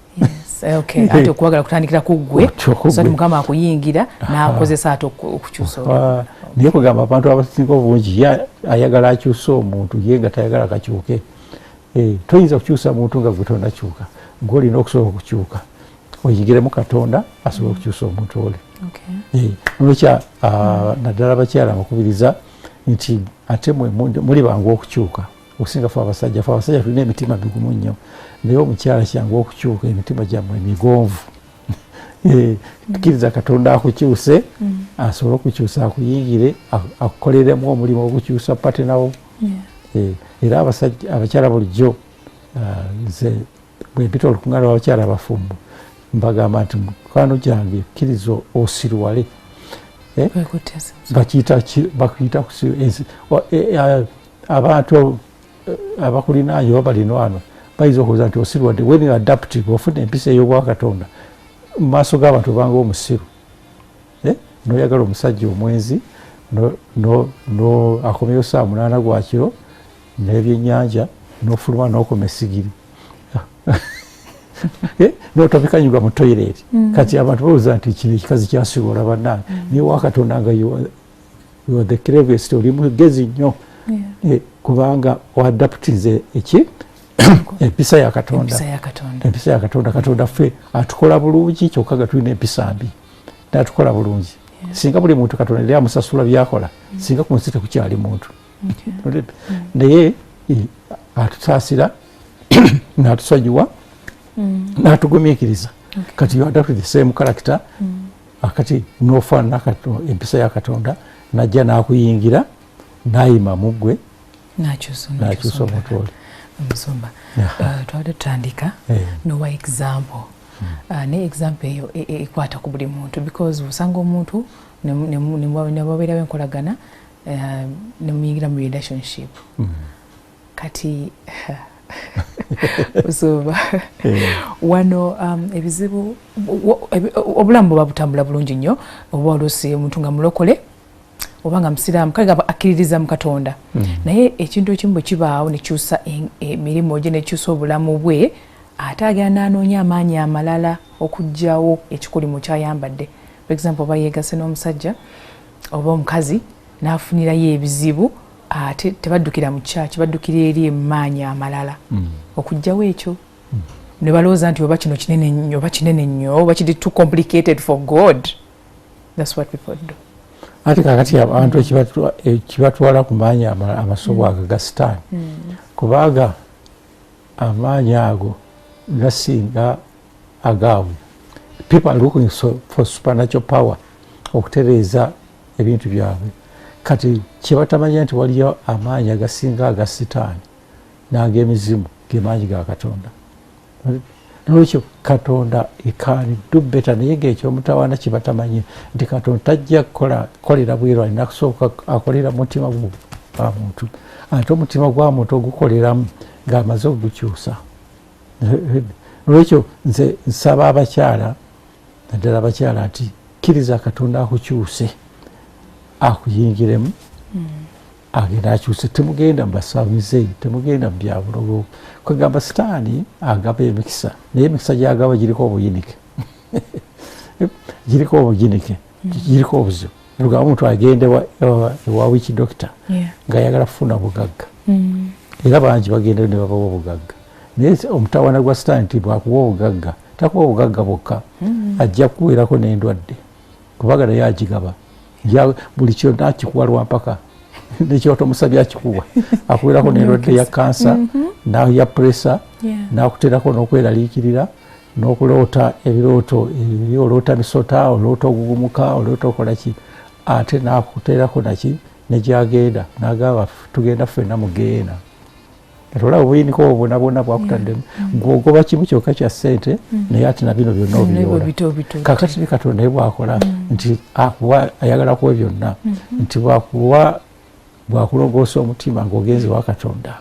Speaker 1: ate okuwagala kutandikira ku ggwe so Mukama akuyingira n'akozesa ate okukyusa
Speaker 2: naye kugamba abantu abasinga obungi ayagala akyusa omuntu ye nga tayagala kakyuke toyinza kukyusa muntu nga gwe tondakyuka ng'olina okusobola okukyuka oyigiremu Katonda asobola okukyusa omuntu oli nolwekya naddala abakyala bakubiriza nti ate muli bangu okukyuka okusinga fe abasajja tulina emitima migumu nnyo naye omukyala kyangu okukyuka emitima gyammwe migonvu tukiriza Katonda akukyuse asobole okukyusa akuyingire akukoleremu omulimu okukyusa patenawo era abakyala bulijjo nze bwe mpita olukuŋŋaana lw'abakyala abafumbo mbagamba nti mukwano gyange kkiriza osirwale bakiyita abantu abakulinaanyi oba balinwano bayinza okubuuza nti osirwadde when you adaptive ofuna empisa ey'obwakatonda mu maaso g'abantu obanga omusiru n'oyagala omusajja omwenzi akomeyo saa 8 gwa kiro n'ebyennyanja n'ofuluma n'okoma essigiri n'otobikanyuga mu toilet kati abantu balowooza nti kino ekikazi kyasibola bannange naye wakatonda nga you are the cleverest oli mugezi nnyo kubanga oadaputinze eki empisa ya Katonda Katonda ffe atukola bulungi kyokka nga tulina empisa mbi n'atukola bulungi singa buli muntu Katonda yali amusasula byakola singa ku nsi tekukyali muntu naye atusaasira n'atusonyiwa n'atugumiikiriza kati you adapt the same character akati n'ofaanana empisa ya Katonda najja n'akuyingira n'ayima mu ggwe n'akyusa omutwole
Speaker 1: Musumba twabadde tutandika nowa example ne example eyo ekwata ku buli muntu because osanga omuntu nebabeerawo enkolagana nemuyingira mu relationship kati Musumba wano ebizibu obulamu buba butambula bulungi nnyo oba oluusi omuntu nga mulokole obanga musiraamu kale gaba akkiririza mu Katonda naye ekintu ekimu bwe kibaawo nekyusa emirimu gye nekyusa obulamu bwe ate agenda n'anoonya amaanyi amalala okuggyawo ekikuli mu kyayambadde for example oba yeegase n'omusajja oba omukazi n'afunirayo ebizibu ate tebaddukira mu kyaki baddukira eri emaanyi amalala okuggyawo ekyo ne balowooza nti oba kino kinene nnyo oba kiri too complicated for God. That's what people do.
Speaker 2: Ate kakati abantu ekibatwala ku maanyi amasobo ago ga sitaani kubanga amaanyi ago gasinga agaabwe. People are looking for supernatural power okutereeza ebintu byabwe kati kyebatamanya nti waliyo amaanyi agasinga aga sitaani n'ag'emizimu g'emaanyi ga Katonda. Nolwekyo Katonda ekaani do better naye ng'ekyomutawaana kibatamanye nti Katonda tajja kukolera bweru alina kusooka akolera mutima gwa muntu ate omutima gwa muntu ogukoleramu ng'amaze okugukyusa. Nolwekyo nze nsaba abakyala naddala abakyala nti kkiriza Katonda akukyuse akuyingiremu agenda akyuse temugenda mubasamize temugenda mu byabulogo kwegamba sitaani agaba emikisa naye emikisa gyagaba giriko obuyinike giriko obuyinike giriko obuzibu lugamba omuntu agende ewa wiki dokita ng'ayagala kufuna bugagga era bangi bagenda ne babawa obugagga naye omutawaana gwa sitaani nti bwakuwa obugagga takuwa obugagga bwokka ajja kuweerako n'endwadde kubanga naye agigaba buli kyonna akikuwa lwampaka nekyotomusabye akikuwa akuweerako n'endwadde ya kansa n'ya puresa n'akuteerako n'okweraliikirira n'okuloota ebirooto oloota misota oloota ogugumuka oloota okolaki ate n'akuteerako naki negyagenda n'agamba tugenda ffenna mugeena olaba obuyiniko obwo bwonna bwonna bwakutaddemu ng'ogoba kimu kyokka kya ssente naye ate na bino byonna obiyoola kakati ne Katonda naye bwakola nti akuwa ayagala kuwa byonna nti bwakuwa bwakulongoosa omutima ng'ogenze wa Katonda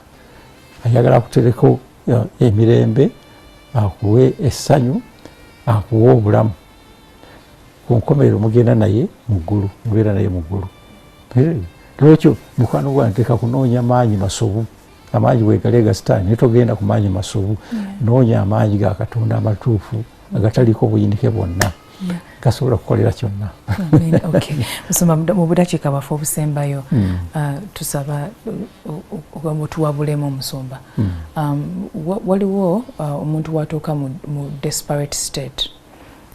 Speaker 2: ayagala kutereko emirembe akuwe essanyu akuwe obulamu ku nkomerero mugenda naye mu ggulu mubeera naye mu ggulu. Lwekyo mukwano gwange teka kunoonya maanyi masobu amaanyi weegale ga sitaani naye togenda ku maanyi masobu noonya amaanyi ga Katonda amatuufu agataliko obuyinike bwonna gasobola kukolera kyonna.
Speaker 1: Musoma mu budakiika bwaffe obusembayo tusaba otuwabulemu Musumba. Waliwo omuntu watuuka mu desperate state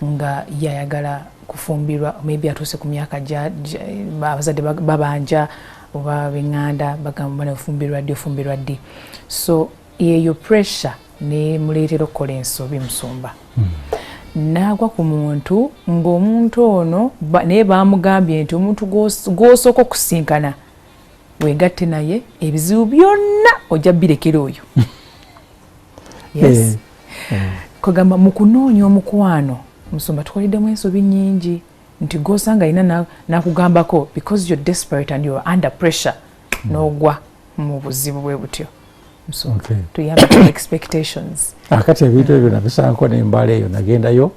Speaker 1: nga yayagala kufumbirwa maybe atuuse ku myaka abazadde babanja oba benganda bagamba ofumbirwa ddi so eyo pressure nemuleetera okukola ensobi Musumba. Nagwa ku muntu ng'omuntu ono naye bamugambye nti omuntu gw'osooka okusinkana weegatte naye ebizibu byonna ojja birekera oyo. Yes. Kugamba mu kunoonya omukwano Musumba tukoleddemu ensobi nnyingi nti gw'osanga alina nakugambako because you're desperate and you're under pressure n'ogwa mu buzibu bwe butyo. Tuyambe ku expectations.
Speaker 2: Akati ebintu ebyo nabisanko n'embala eyo nagendayo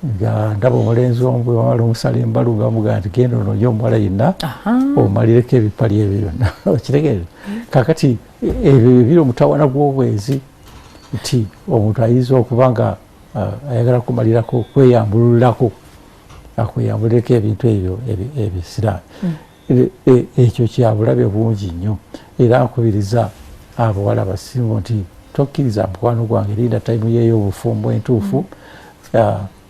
Speaker 2: nga ndaba omulenzi omu wamala omusala embalu ngamugaa nti genda onoonya omuwala yenna omalireko ebipali ebyo byonna okitegeere kakati ebyo biri omutawaana gw'obwezi nti omuntu ayinza okuba nga ayagala kumalirako kweyambululako akweyambulireko ebintu ebyo ebisira ekyo kyabulabe bungi nnyo era nkubiriza abawala basimu nti tokkiriza mukwano gwange linda tayimu yeeyo obufumbo entuufu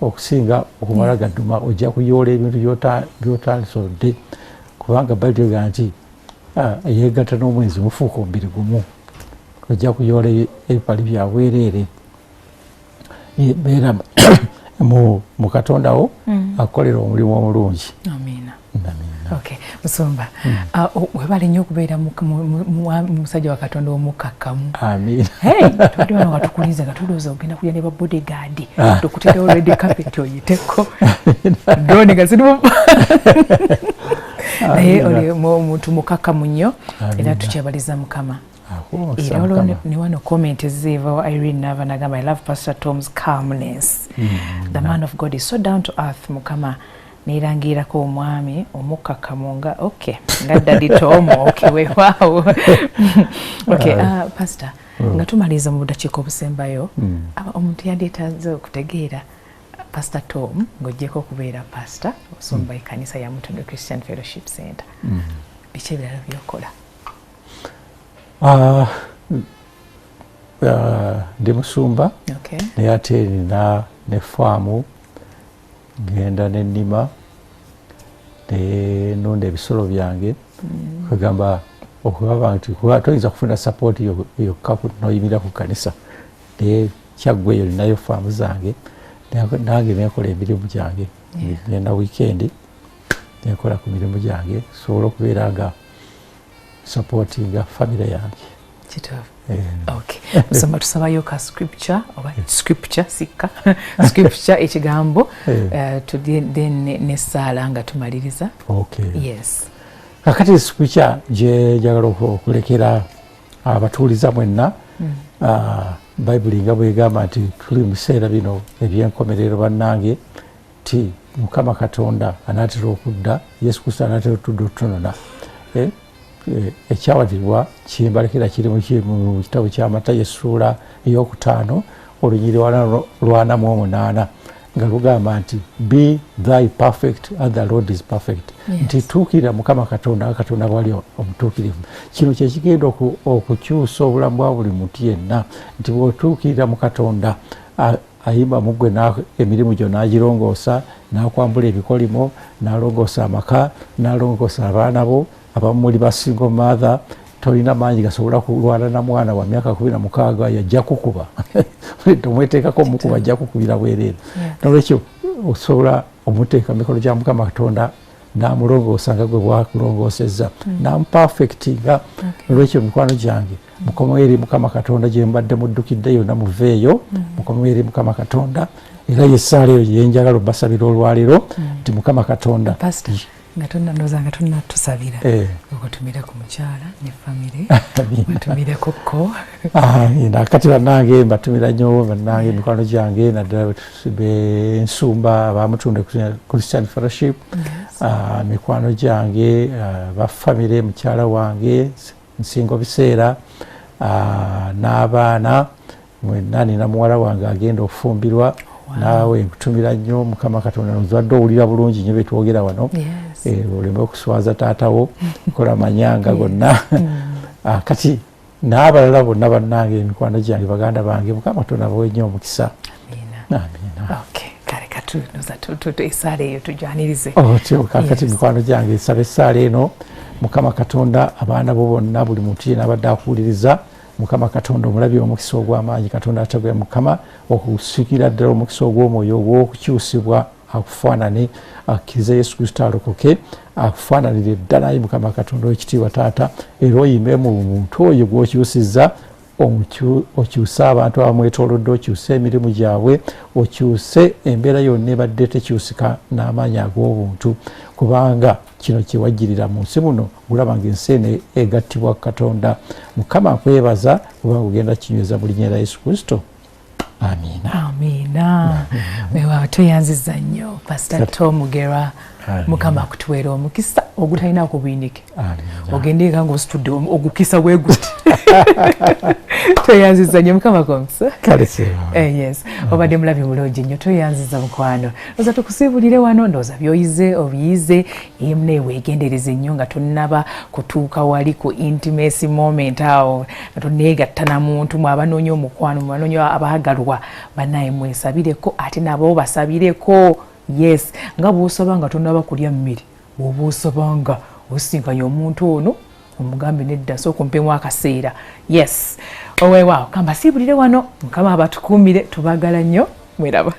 Speaker 2: okusinga okumala gadduma ojja kuyoola ebintu by'otasobodde kubanga bayitega nti yeegatta n'omwezi mufuuka omubiri gumu ojja kuyoola ebipali byabwereere beera mu Katonda wo akolera omulimu omulungi.
Speaker 1: Amiina. Okay. Musumba, webale nnyo okubeera musajja wa Katonda omukakkamu.
Speaker 2: Amiina.
Speaker 1: Tubadde wano nga tukulinze nga tulowooza ogenda kulya ne babodyguard tukuteerawo red carpet oyiteko drone nga zirimu naye oli muntu mukakkamu nnyo era tukyebaliza Mukama. Era olwo ne wano comment ezivawo Irene Nava nagamba I love Pastor Tom's calmness. The man of God is so down to earth. Mukama neerangirako omwami omukakkamu nga okay nga Daddy Tom okay weewaawo. Okay, Pastor nga tumaliza mu budakiika obusembayo omuntu yandeetaze okutegeera Pastor Tom ng'oggyeko okubeera pastor osumba ekkanisa ya Mutondo Christian Fellowship Center. Biki ebirala byokola?
Speaker 2: Ndi musumba naye ate nina ne faamu ngenda n'ennima nenonda ebisolo byange kwegamba okulaba nti toyinza kufuna sapooti yokka noyimira ku kanisa naye kyaggweeyo ninayo faamu zange nange nenkola emirimu gyange ngenda wiikendi nenkola ku mirimu gyange sobola okubeera nga supportinga family yange.
Speaker 1: Kituufu. Okay. Musomba tusabayo ka scripture oba scripture sikka scripture ekigambo then n'essaala nga tumaliriza.
Speaker 2: Okay.
Speaker 1: Yes.
Speaker 2: Kakati scripture gye njagala okulekera abatuuliza mwenna Bayibuli nga bwegamba nti tuli mu biseera bino eby'enkomerero bannange ti Mukama Katonda anaatera okudda, Yesu Kristo anaatera otudda otutonona. Ekyawadirwa kimbalekera kiri mu kitabo kya Matayo essuula ey'okutaano olunyiri lwa 48 nga lugamba nti be thy perfect as the Lord is perfect. Nti tuukirira Mukama Katonda Katonda bw'ali omutuukirivu. Kino kye kigenda okukyusa obulamu bwa buli muntu yenna nti bw'otuukirira mu Katonda ayimba mu ggwe emirimu gyo n'agirongoosa n'akwambula ebikolimo n'alongoosa amaka n'alongoosa abaana bo abamu muli ba single mother tolina maanyi gasobola kulwana na mwana wa myaka 16 yajja kukuba tomweteekako mukuba ajja kukubira bwereere. Nolwekyo osobola omuteeka mikono gya Mukama Katonda n'amulongoosa nga gwe bwakulongoosezza n'amupafectinga. Nolwekyo mikwano gyange mukomewo eri Mukama Katonda gye mbadde muddukidde yonna muveeyo mukomewo eri Mukama Katonda era yessaala eyo yenjagala obbasabira olwaleero nti Mukama Katonda
Speaker 1: nga tonandoza nga tonna tusabira okutumira ku mukyala ne famire batumireko ko nakati bannange mbatumira nnyo bannange mikwano gyange naddala bensumba abamutunde Christian Fellowship mikwano gyange bafamire mukyala wange nsingo biseera n'abaana mwenna nina muwala wange agenda okufumbirwa naawe nkutumira nnyo Mukama Katonda nozadde owulira bulungi nnyo betwogera wano oleme okuswaza taatawo nkola manyanga gonna kati n'abalala bonna bannange emikwano gyange baganda bange Mukama Katonda bawe nnyo omukisa. Amiina. Kale katunoza esaala eyo tujwanirize
Speaker 2: kakati mikwano gyange nsaba esaala eno Mukama Katonda abaana bo bonna buli muntu yenna abadde akuwuliriza Mukama Katonda omulabye omukisa ogw'amaanyi Katonda ategwe Mukama okusikira ddala omukisa ogw'omwoyo ogw'okukyusibwa akufaanane akkiriza Yesu Kristo alokoke akufaananire ddala ayi Mukama Katonda w'ekitiibwa taata era oyime mu muntu oyo gw'okyusizza okyuse abantu abamwetoolodde okyuse emirimu gyabwe okyuse embeera yonna ebadde tekyusika n'amaanyi ag'obuntu kubanga kino kyewajjirira mu nsi muno gulaba ng'ensi eno egattibwa Katonda. Mukama nkwebaza kubanga ogenda kinyweza mu linnya lya Yesu Kristo. Amiina.
Speaker 1: Amiina. Weewaawo tweyanziza nnyo Pastor Tom Mugerwa mukama akutuwera omukisa ogutalina kubindike ogende nga ng'ositudde ogukisa bwe guti tweyanziza nnyo mukama komukisa yes obadde mulabi bulungi nnyo tweyanziza mukwano oza tukusiibulire wano ndooza by'oyize obiyize ne weegendereze nnyo nga tonnaba kutuuka wali ku intimacy moment awo nga tonneegatta na muntu mwabanoonya omukwano mwabanoonya abaagalwa bannaye mwesabireko ate nabo basabireko yes nga bw'osaba nga tonnaba kulya mmere bw'oba osaba nga osinkanye omuntu ono omugambe nedda so kumpemu akaseera yes oweewaawo kambasiibulire wano mukama abatukuumire tubaagala nnyo mweraba